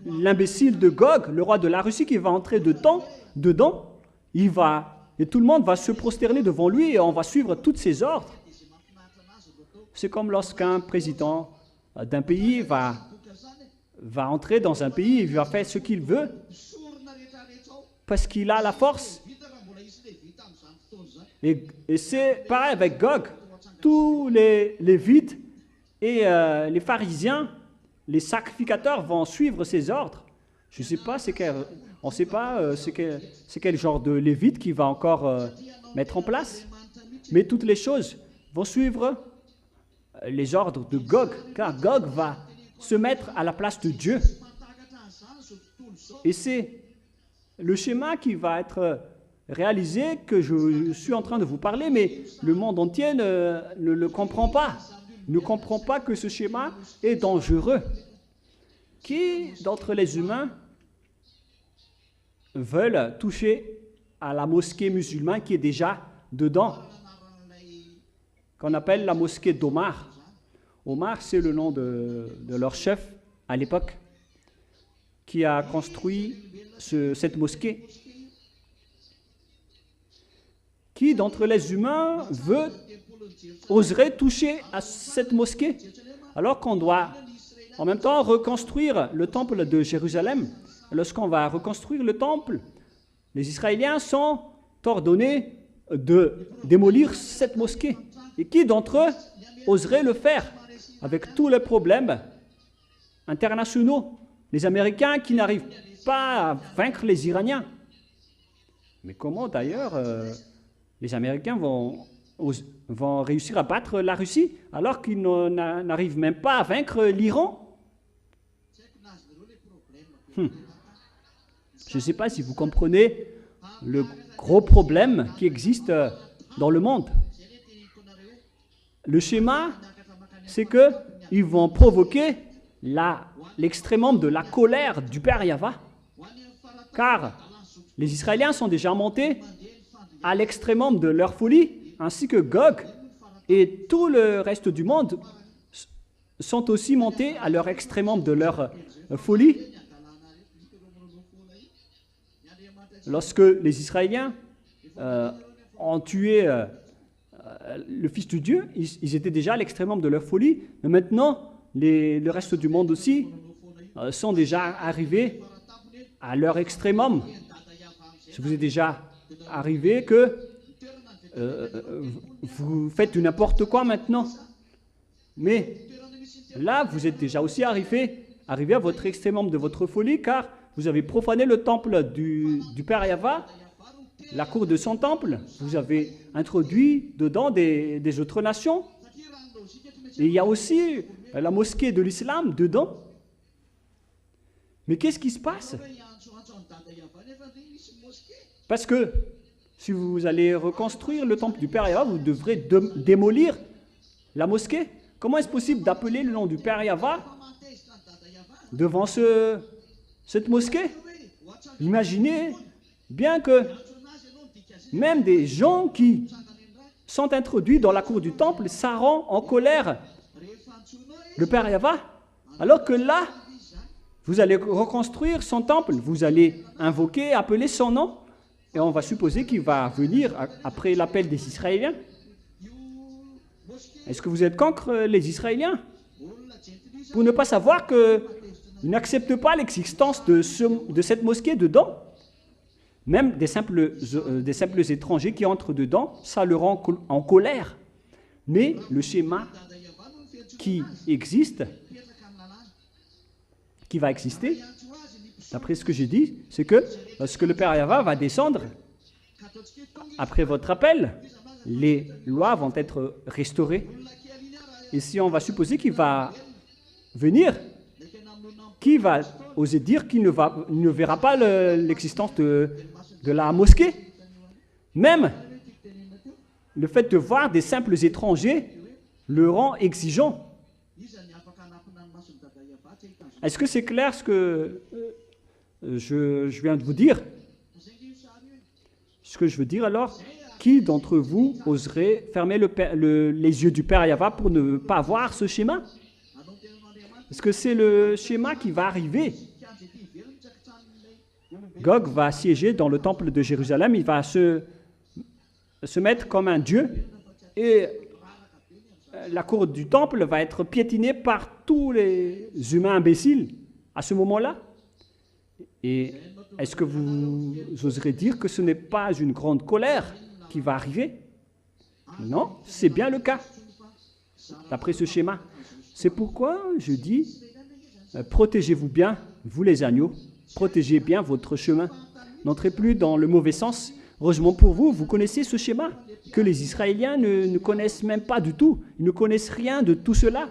l'imbécile de Gog, le roi de la Russie, qui va entrer dedans. Et tout le monde va se prosterner devant lui et on va suivre tous ses ordres. C'est comme lorsqu'un président d'un pays va entrer dans un pays et il va faire ce qu'il veut parce qu'il a la force. Et c'est pareil avec Gog. Tous les Lévites et les pharisiens, les sacrificateurs vont suivre ses ordres. Je ne sais pas, on ne sait pas c'est quel genre de Lévite qui va encore mettre en place. Mais toutes les choses vont suivre les ordres de Gog, car Gog va se mettre à la place de Dieu. Et c'est le schéma qui va être réalisé que je suis en train de vous parler, mais le monde entier ne le comprend pas. Ne comprend pas que ce schéma est dangereux. Qui d'entre les humains veulent toucher à la mosquée musulmane qui est déjà dedans, qu'on appelle la mosquée d'Omar? Omar, c'est le nom de leur chef à l'époque, qui a construit cette mosquée. Qui d'entre les humains oserait toucher à cette mosquée, alors qu'on doit en même temps reconstruire le temple de Jérusalem? Lorsqu'on va reconstruire le temple, les Israéliens sont ordonnés de démolir cette mosquée. Et qui d'entre eux oserait le faire avec tous les problèmes internationaux? Les Américains qui n'arrivent pas à vaincre les Iraniens. Mais comment d'ailleurs les Américains vont réussir à battre la Russie alors qu'ils n'arrivent même pas à vaincre l'Iran? Je ne sais pas si vous comprenez le gros problème qui existe dans le monde. Le schéma, c'est qu'ils vont provoquer l'extrémum de la colère du Père Yahva, car les Israéliens sont déjà montés à l'extrémum de leur folie, ainsi que Gog et tout le reste du monde sont aussi montés à leur extrémum de leur folie. Lorsque les Israéliens ont tué le Fils de Dieu, ils étaient déjà à l'extrémum de leur folie, mais maintenant, le reste du monde aussi sont déjà arrivés à leur extrémum. Ça vous est déjà arrivé que vous faites du n'importe quoi maintenant, mais là, vous êtes déjà aussi arrivé à votre extrémum de votre folie, car vous avez profané le temple du Père Yahva, la cour de son temple. Vous avez introduit dedans des autres nations. Et il y a aussi la mosquée de l'islam dedans. Mais qu'est-ce qui se passe? Parce que si vous allez reconstruire le temple du Père Yahva, vous devrez démolir la mosquée. Comment est-ce possible d'appeler le nom du Père Yahva devant cette mosquée? Imaginez bien que même des gens qui sont introduits dans la cour du temple, ça rend en colère le Père Yahva, alors que là, vous allez reconstruire son temple, vous allez invoquer, appeler son nom, Et on va supposer qu'il va venir après l'appel des Israéliens. Est-ce que vous êtes contre les Israéliens? Pour ne pas savoir qu'ils n'acceptent pas l'existence de cette mosquée dedans. Même des simples étrangers qui entrent dedans, ça le rend en colère. Mais le schéma qui existe, qui va exister, d'après ce que j'ai dit, c'est que lorsque le Père Yahva va descendre, après votre appel, les lois vont être restaurées. Et si on va supposer qu'il va venir, qui va oser dire qu'il ne verra pas l'existence de la mosquée? Même le fait de voir des simples étrangers le rend exigeant. Est-ce que c'est clair ce que je viens de vous dire? Ce que je veux dire alors, qui d'entre vous oserait fermer les yeux du Père Yahva pour ne pas voir ce schéma? Parce que c'est le schéma qui va arriver. Gog va siéger dans le temple de Jérusalem, il va se mettre comme un dieu et la cour du temple va être piétinée par tous les humains imbéciles à ce moment-là. Et est-ce que vous oserez dire que ce n'est pas une grande colère qui va arriver? Non, c'est bien le cas, d'après ce schéma. C'est pourquoi je dis, protégez-vous bien, vous les agneaux, protégez bien votre chemin. N'entrez plus dans le mauvais sens. Heureusement pour vous, vous connaissez ce schéma, que les Israéliens ne connaissent même pas du tout. Ils ne connaissent rien de tout cela,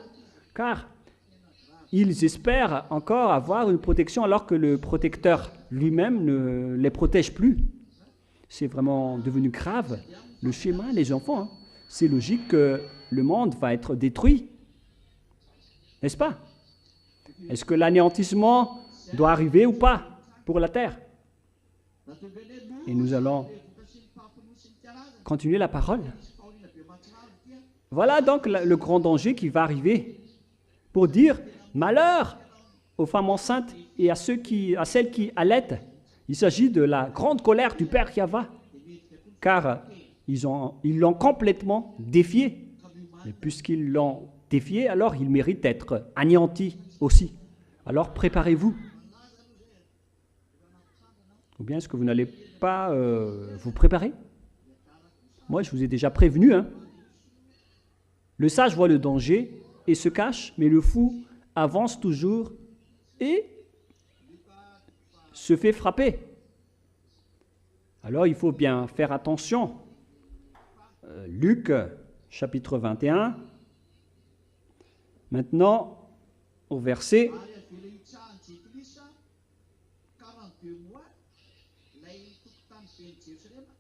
car ils espèrent encore avoir une protection alors que le protecteur lui-même ne les protège plus. C'est vraiment devenu grave. Le schéma, les enfants, c'est logique que le monde va être détruit. N'est-ce pas? Est-ce que l'anéantissement doit arriver ou pas pour la terre? Et nous allons continuer la parole. Voilà donc le grand danger qui va arriver pour dire malheur aux femmes enceintes et à celles qui allaitent. Il s'agit de la grande colère du Père Yahva, car ils l'ont complètement défié. Et puisqu'ils l'ont défié, alors ils méritent d'être anéantis aussi. Alors préparez-vous. Ou bien est-ce que vous n'allez pas vous préparer? Moi, je vous ai déjà prévenu. Le sage voit le danger et se cache, mais le fou avance toujours et se fait frapper. Alors, il faut bien faire attention. Luc, chapitre 21. Maintenant, au verset.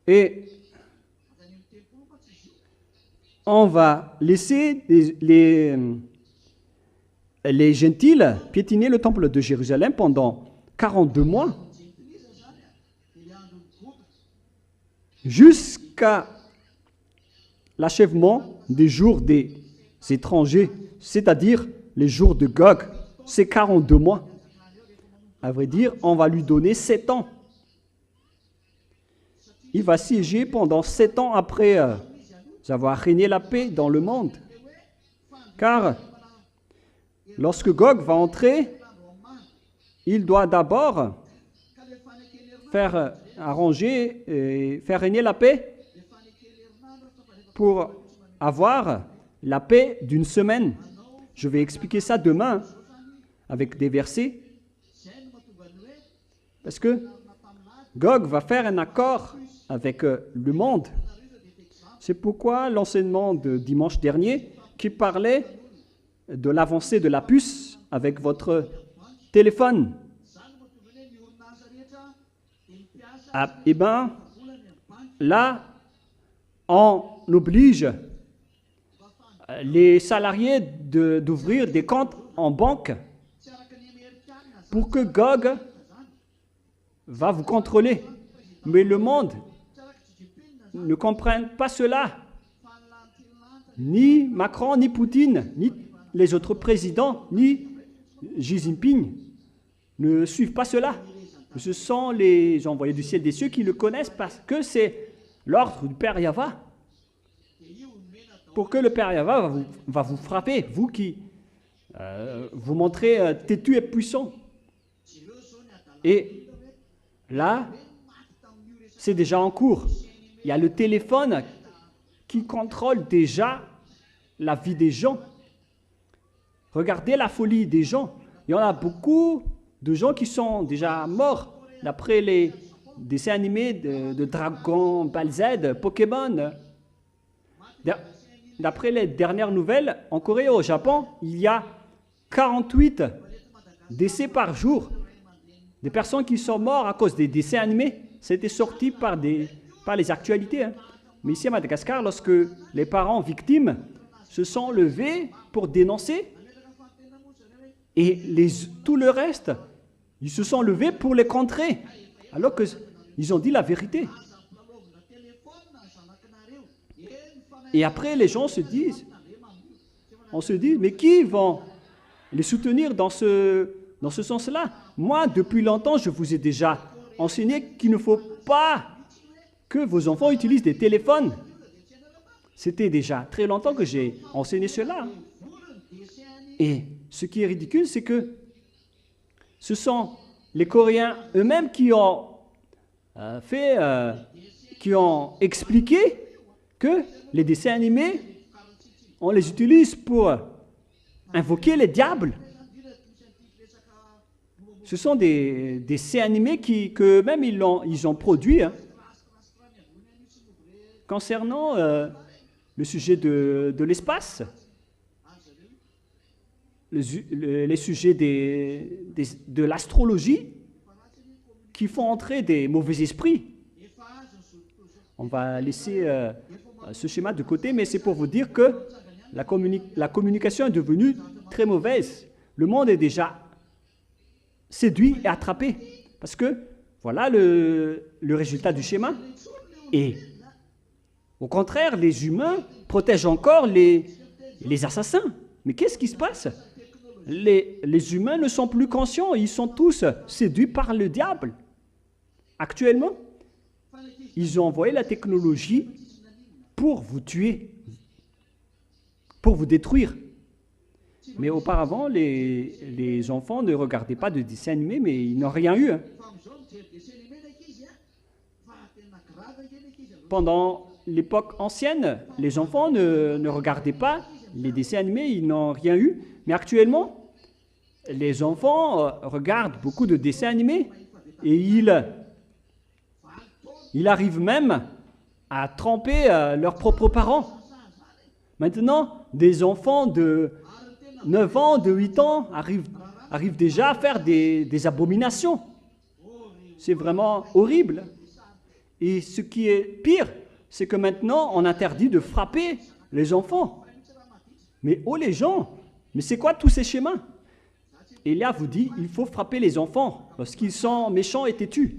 Et on va laisser les gentils piétiner le temple de Jérusalem pendant 42 mois, jusqu'à l'achèvement des jours des étrangers, c'est-à-dire les jours de Gog. C'est 42 mois. À vrai dire, on va lui donner 7 ans. Il va siéger pendant 7 ans après avoir régné la paix dans le monde. Car lorsque Gog va entrer, il doit d'abord faire arranger et faire régner la paix pour avoir la paix d'une semaine. Je vais expliquer ça demain avec des versets. Parce que Gog va faire un accord avec le monde. C'est pourquoi l'enseignement de dimanche dernier qui parlait de l'avancée de la puce avec votre téléphone. Ah, eh bien, là, on oblige les salariés d'ouvrir des comptes en banque pour que Gog va vous contrôler. Mais le monde ne comprend pas cela. Ni Macron, ni Poutine, ni les autres présidents, ni Xi Jinping ne suivent pas cela. Ce sont les envoyés du ciel des cieux qui le connaissent parce que c'est l'ordre du Père Yahva. Pour que le Père Yahva va vous frapper, vous qui vous montrez têtu et puissant. Et là, c'est déjà en cours. Il y a le téléphone qui contrôle déjà la vie des gens. Regardez la folie des gens. Il y en a beaucoup de gens qui sont déjà morts d'après les dessins animés de Dragon Ball Z, Pokémon. D'après les dernières nouvelles, en Corée et au Japon, il y a 48 décès par jour. Des personnes qui sont mortes à cause des dessins animés. C'était sorti par les actualités. Mais ici à Madagascar, lorsque les parents victimes se sont levés pour dénoncer, et tout le reste, ils se sont levés pour les contrer, alors qu'ils ont dit la vérité. Et après, les gens se disent, mais qui vont les soutenir dans ce sens-là? Moi, depuis longtemps, je vous ai déjà enseigné qu'il ne faut pas que vos enfants utilisent des téléphones. C'était déjà très longtemps que j'ai enseigné cela. Et ce qui est ridicule, c'est que ce sont les Coréens eux-mêmes qui ont expliqué que les dessins animés, on les utilise pour invoquer les diables. Ce sont des dessins animés qu'eux-mêmes ils ont produits. Concernant le sujet de l'espace, les sujets de l'astrologie qui font entrer des mauvais esprits. On va laisser ce schéma de côté, mais c'est pour vous dire que la communication est devenue très mauvaise. Le monde est déjà séduit et attrapé. Parce que voilà le résultat du schéma. Et au contraire, les humains protègent encore les assassins. Mais qu'est-ce qui se passe? Les humains ne sont plus conscients, ils sont tous séduits par le diable. Actuellement, ils ont envoyé la technologie pour vous tuer, pour vous détruire. Mais auparavant, les enfants ne regardaient pas de dessins animés, mais ils n'ont rien eu. Pendant l'époque ancienne, les enfants ne regardaient pas les dessins animés, ils n'ont rien eu. Mais actuellement, les enfants regardent beaucoup de dessins animés et ils arrivent même à tromper leurs propres parents. Maintenant, des enfants de 9 ans, de 8 ans arrivent déjà à faire des abominations. C'est vraiment horrible. Et ce qui est pire, c'est que maintenant, on interdit de frapper les enfants. Mais oh les gens, mais c'est quoi tous ces schémas? Elia vous dit, il faut frapper les enfants lorsqu'ils sont méchants et têtus.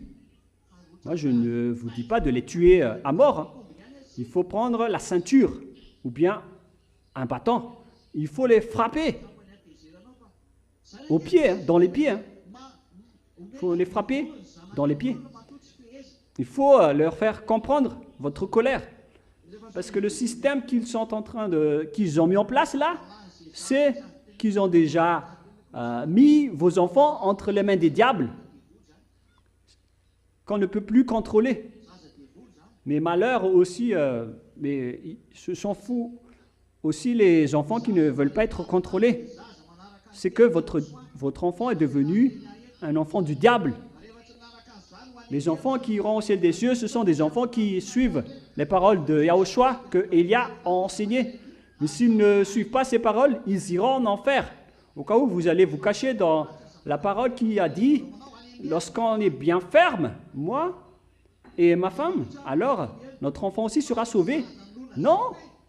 Moi, je ne vous dis pas de les tuer à mort. Il faut prendre la ceinture ou bien un bâton. Il faut les frapper aux pieds, dans les pieds. Il faut les frapper dans les pieds. Il faut leur faire comprendre votre colère. Parce que le système qu'ils ont mis en place là, c'est qu'ils ont déjà mis vos enfants entre les mains des diables, qu'on ne peut plus contrôler. Mais malheur aussi, mais ce s'en fout aussi les enfants qui ne veulent pas être contrôlés. C'est que votre enfant est devenu un enfant du diable. Les enfants qui iront au ciel des cieux, ce sont des enfants qui suivent les paroles de Yahushua que Elia a enseignées. Mais s'ils ne suivent pas ces paroles, ils iront en enfer. Au cas où vous allez vous cacher dans la parole qui a dit, lorsqu'on est bien ferme, moi et ma femme, alors notre enfant aussi sera sauvé. Non,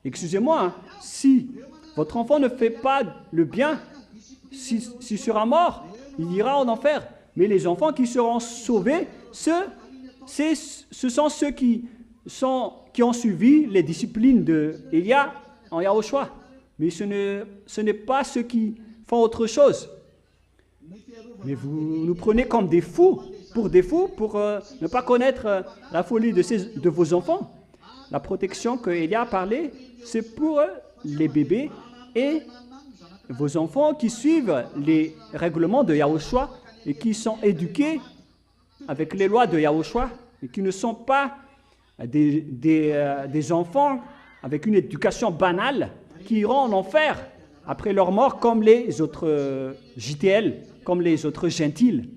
excusez-moi, si votre enfant ne fait pas le bien, s'il sera mort, il ira en enfer. Mais les enfants qui seront sauvés, ce sont ceux qui ont suivi les disciplines de Elia en Yahushua. Mais ce n'est pas ceux qui font autre chose. Mais vous nous prenez comme des fous. pour défaut, pour ne pas connaître la folie de vos enfants. La protection que Élie a parlé, c'est pour les bébés et vos enfants qui suivent les règlements de Yahushua et qui sont éduqués avec les lois de Yahushua et qui ne sont pas des enfants avec une éducation banale qui iront en enfer après leur mort comme les autres JTL, comme les autres gentils.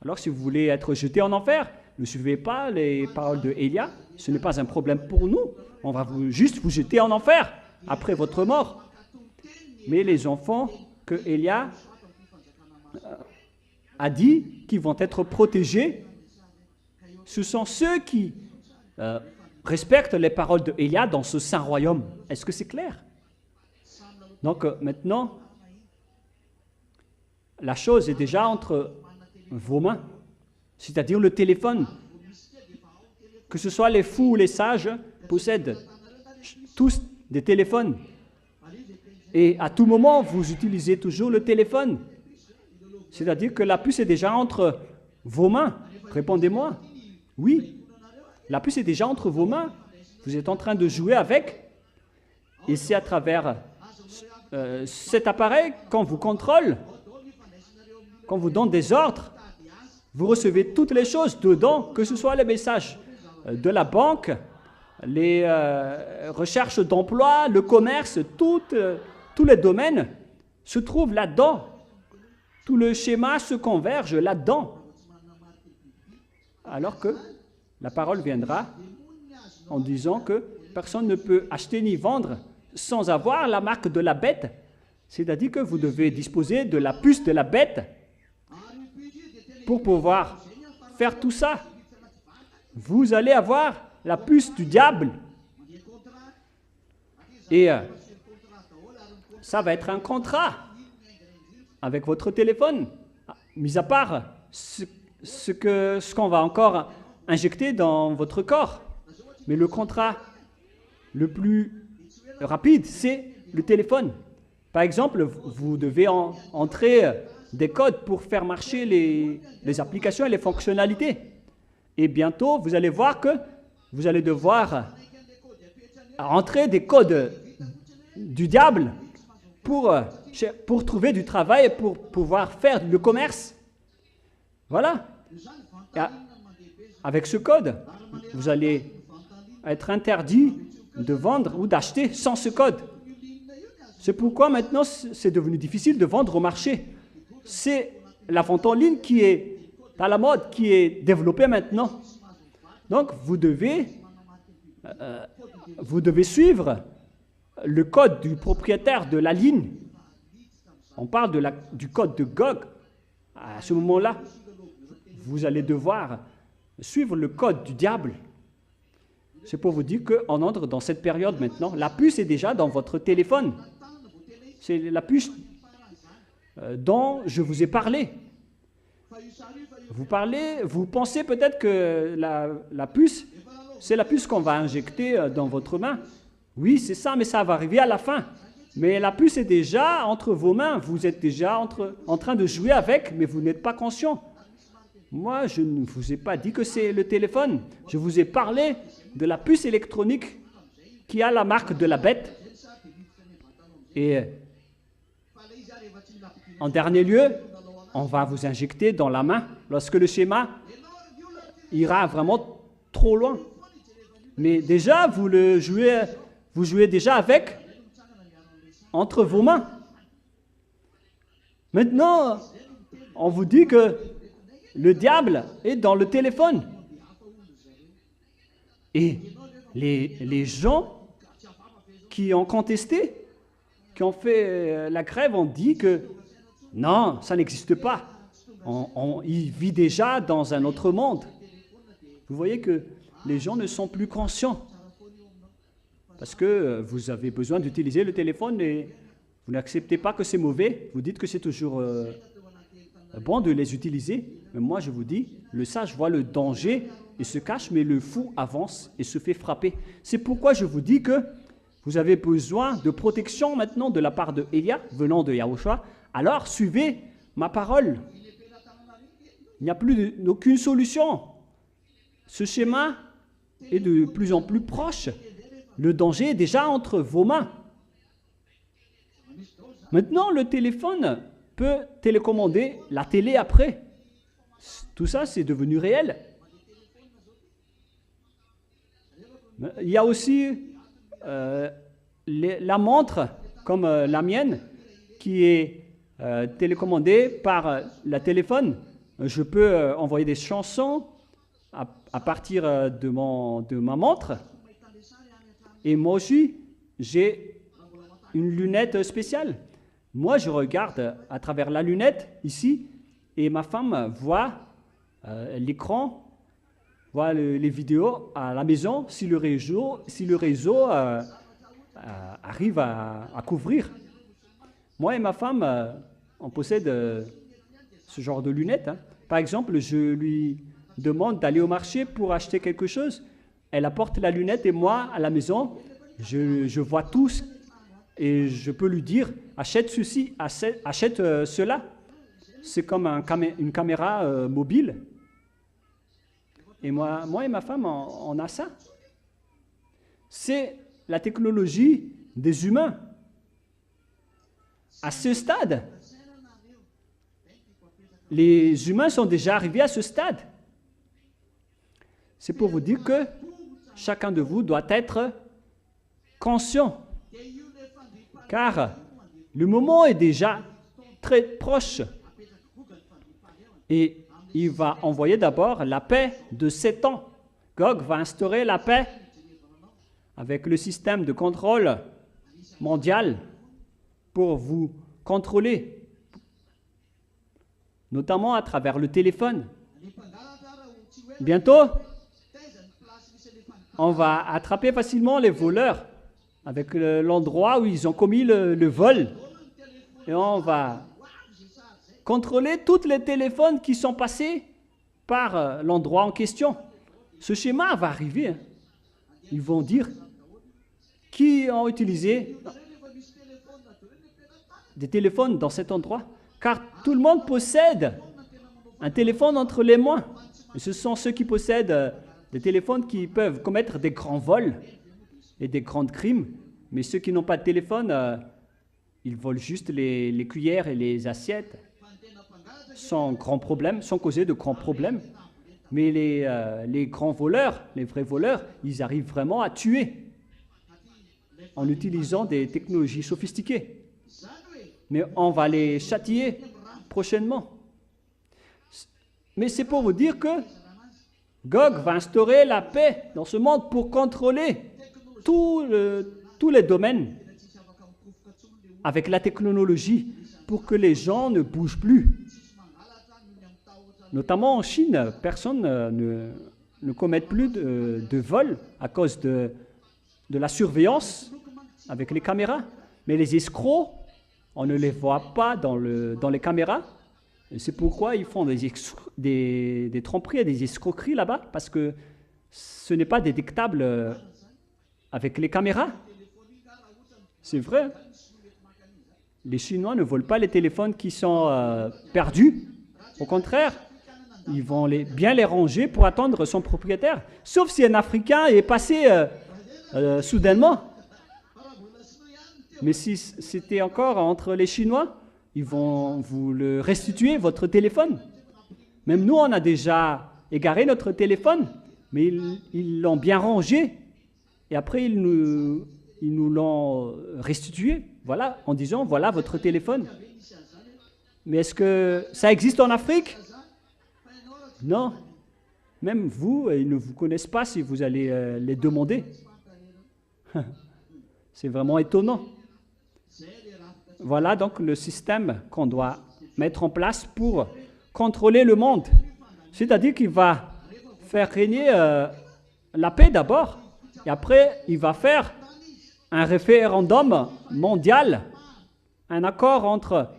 Alors si vous voulez être jeté en enfer, ne suivez pas les paroles de Élia, ce n'est pas un problème pour nous. On va juste vous jeter en enfer après votre mort. Mais les enfants que Élia a dit qui vont être protégés, ce sont ceux qui respectent les paroles de Élia dans ce saint royaume. Est-ce que c'est clair? Donc maintenant, la chose est déjà entre vos mains, c'est-à-dire le téléphone. Que ce soit les fous ou les sages possèdent tous des téléphones. Et à tout moment, vous utilisez toujours le téléphone. C'est-à-dire que la puce est déjà entre vos mains. Répondez-moi. Oui, la puce est déjà entre vos mains. Vous êtes en train de jouer avec. Et c'est à travers cet appareil qu'on vous contrôle, qu'on vous donne des ordres. Vous recevez toutes les choses dedans, que ce soit les messages de la banque, les recherches d'emploi, le commerce, tous les domaines se trouvent là-dedans. Tout le schéma se converge là-dedans. Alors que la parole viendra en disant que personne ne peut acheter ni vendre sans avoir la marque de la bête. C'est-à-dire que vous devez disposer de la puce de la bête pour pouvoir faire tout ça. Vous allez avoir la puce du diable. Et ça va être un contrat avec votre téléphone, mis à part ce qu'on va encore injecter dans votre corps. Mais le contrat le plus rapide, c'est le téléphone. Par exemple, vous devez entrer des codes pour faire marcher les applications et les fonctionnalités. Et bientôt, vous allez voir que vous allez devoir entrer des codes du diable pour trouver du travail et pour pouvoir faire le commerce. Voilà. Et avec ce code, vous allez être interdit de vendre ou d'acheter sans ce code. C'est pourquoi maintenant c'est devenu difficile de vendre au marché. C'est la vente en ligne qui est à la mode, qui est développée maintenant. Donc vous devez suivre le code du propriétaire de la ligne. On parle du code de Gog. À ce moment-là, vous allez devoir suivre le code du diable. C'est pour vous dire qu'on entre dans cette période maintenant. La puce est déjà dans votre téléphone. C'est la puce dont je vous ai parlé. Vous pensez peut-être que la puce, c'est la puce qu'on va injecter dans votre main. Oui, c'est ça, mais ça va arriver à la fin. Mais la puce est déjà entre vos mains. Vous êtes déjà en train de jouer avec, mais vous n'êtes pas conscient. Moi, je ne vous ai pas dit que c'est le téléphone. Je vous ai parlé de la puce électronique qui a la marque de la bête. Et en dernier lieu, on va vous injecter dans la main lorsque le schéma ira vraiment trop loin. Mais déjà, vous jouez déjà avec entre vos mains. Maintenant, on vous dit que le diable est dans le téléphone. Et les gens qui ont contesté, qui ont fait la grève, ont dit que non, ça n'existe pas. Il vit déjà dans un autre monde. Vous voyez que les gens ne sont plus conscients. Parce que vous avez besoin d'utiliser le téléphone et vous n'acceptez pas que c'est mauvais. Vous dites que c'est toujours bon de les utiliser. Mais moi, je vous dis, le sage voit le danger et se cache, mais le fou avance et se fait frapper. C'est pourquoi je vous dis que vous avez besoin de protection maintenant de la part de Élia, venant de Yahushua. Alors, suivez ma parole. Il n'y a plus aucune solution. Ce schéma est de plus en plus proche. Le danger est déjà entre vos mains. Maintenant, le téléphone peut télécommander la télé après. Tout ça, c'est devenu réel. Il y a aussi la montre, comme la mienne, qui est télécommandée par le téléphone. Je peux envoyer des chansons à partir de ma montre. Et moi aussi, j'ai une lunette spéciale. Moi, je regarde à travers la lunette, ici, et ma femme voit l'écran, voit les vidéos à la maison, si le réseau arrive à couvrir. Moi et ma femme, on possède ce genre de lunettes. Par exemple, je lui demande d'aller au marché pour acheter quelque chose. Elle apporte la lunette et moi, à la maison, je vois tout et je peux lui dire « achète ceci, achète cela ». C'est comme une caméra mobile. Et moi et ma femme, on a ça. C'est la technologie des humains. À ce stade, les humains sont déjà arrivés à ce stade. C'est pour vous dire que chacun de vous doit être conscient. Car le moment est déjà très proche. Et il va envoyer d'abord la paix de 7 ans. Gog va instaurer la paix avec le système de contrôle mondial pour vous contrôler, notamment à travers le téléphone. Bientôt, on va attraper facilement les voleurs avec l'endroit où ils ont commis le vol. Et on va contrôler tous les téléphones qui sont passés par l'endroit en question. Ce schéma va arriver. Ils vont dire qui ont utilisé des téléphones dans cet endroit. Car tout le monde possède un téléphone entre les mains. Et ce sont ceux qui possèdent des téléphones qui peuvent commettre des grands vols et des grands crimes. Mais ceux qui n'ont pas de téléphone, ils volent juste les cuillères et les assiettes. Sans causer de grands problèmes. Mais les grands voleurs, les vrais voleurs, ils arrivent vraiment à tuer en utilisant des technologies sophistiquées. Mais on va les châtier prochainement. Mais c'est pour vous dire que Gog va instaurer la paix dans ce monde pour contrôler tous les domaines avec la technologie pour que les gens ne bougent plus. Notamment en Chine, personne ne commet plus de vol à cause de la surveillance avec les caméras. Mais les escrocs, on ne les voit pas dans les caméras. C'est pourquoi ils font des tromperies et des escroqueries là-bas, parce que ce n'est pas détectable avec les caméras. C'est vrai. Les Chinois ne volent pas les téléphones qui sont perdus. Au contraire, ils vont bien les ranger pour attendre son propriétaire. Sauf si un Africain est passé soudainement. Mais si c'était encore entre les Chinois, ils vont vous le restituer, votre téléphone. Même nous, on a déjà égaré notre téléphone, mais ils l'ont bien rangé. Et après, ils nous l'ont restitué, voilà, en disant, voilà votre téléphone. Mais est-ce que ça existe en Afrique? Non. Même vous, ils ne vous connaissent pas si vous allez les demander. C'est vraiment étonnant. Voilà donc le système qu'on doit mettre en place pour contrôler le monde. C'est-à-dire qu'il va faire régner la paix d'abord, et après il va faire un référendum mondial, un accord entre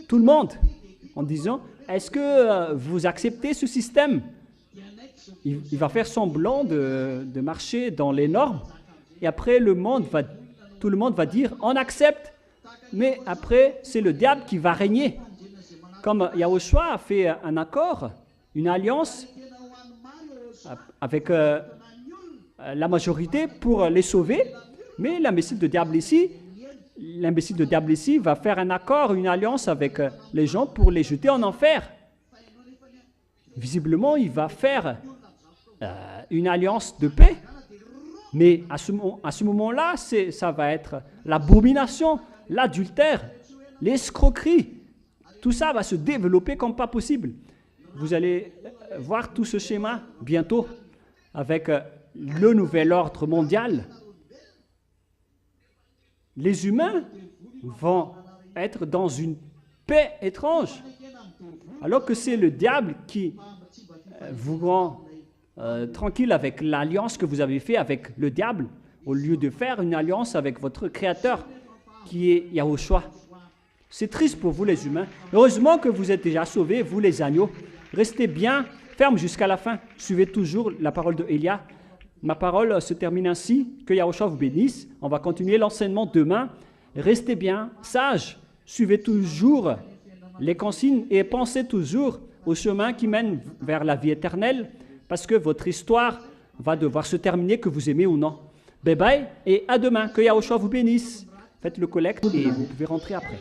tout le monde, en disant, est-ce que vous acceptez ce système? Il va faire semblant de marcher dans les normes, et après tout le monde va dire, on accepte, mais après c'est le diable qui va régner. comme Yahushua a fait un accord, une alliance avec la majorité pour les sauver, mais l'imbécile de diable ici va faire un accord, une alliance avec les gens pour les jeter en enfer. Visiblement, il va faire une alliance de paix, mais à ce moment-là, ça va être l'abomination, l'adultère, l'escroquerie. Tout ça va se développer comme pas possible. Vous allez voir tout ce schéma bientôt avec le nouvel ordre mondial. Les humains vont être dans une paix étrange, alors que c'est le diable qui vous rend tranquille avec l'alliance que vous avez faite avec le diable, au lieu de faire une alliance avec votre Créateur, qui est Yahushua. C'est triste pour vous les humains. Heureusement que vous êtes déjà sauvés, vous les agneaux. Restez bien fermes jusqu'à la fin. Suivez toujours la parole de Elia. Ma parole se termine ainsi. Que Yahushua vous bénisse. On va continuer l'enseignement demain. Restez bien sages. Suivez toujours les consignes et pensez toujours au chemin qui mène vers la vie éternelle, parce que votre histoire va devoir se terminer, que vous aimez ou non. Bye bye et à demain. Que Yahushua vous bénisse. Faites le collecte et vous pouvez rentrer après.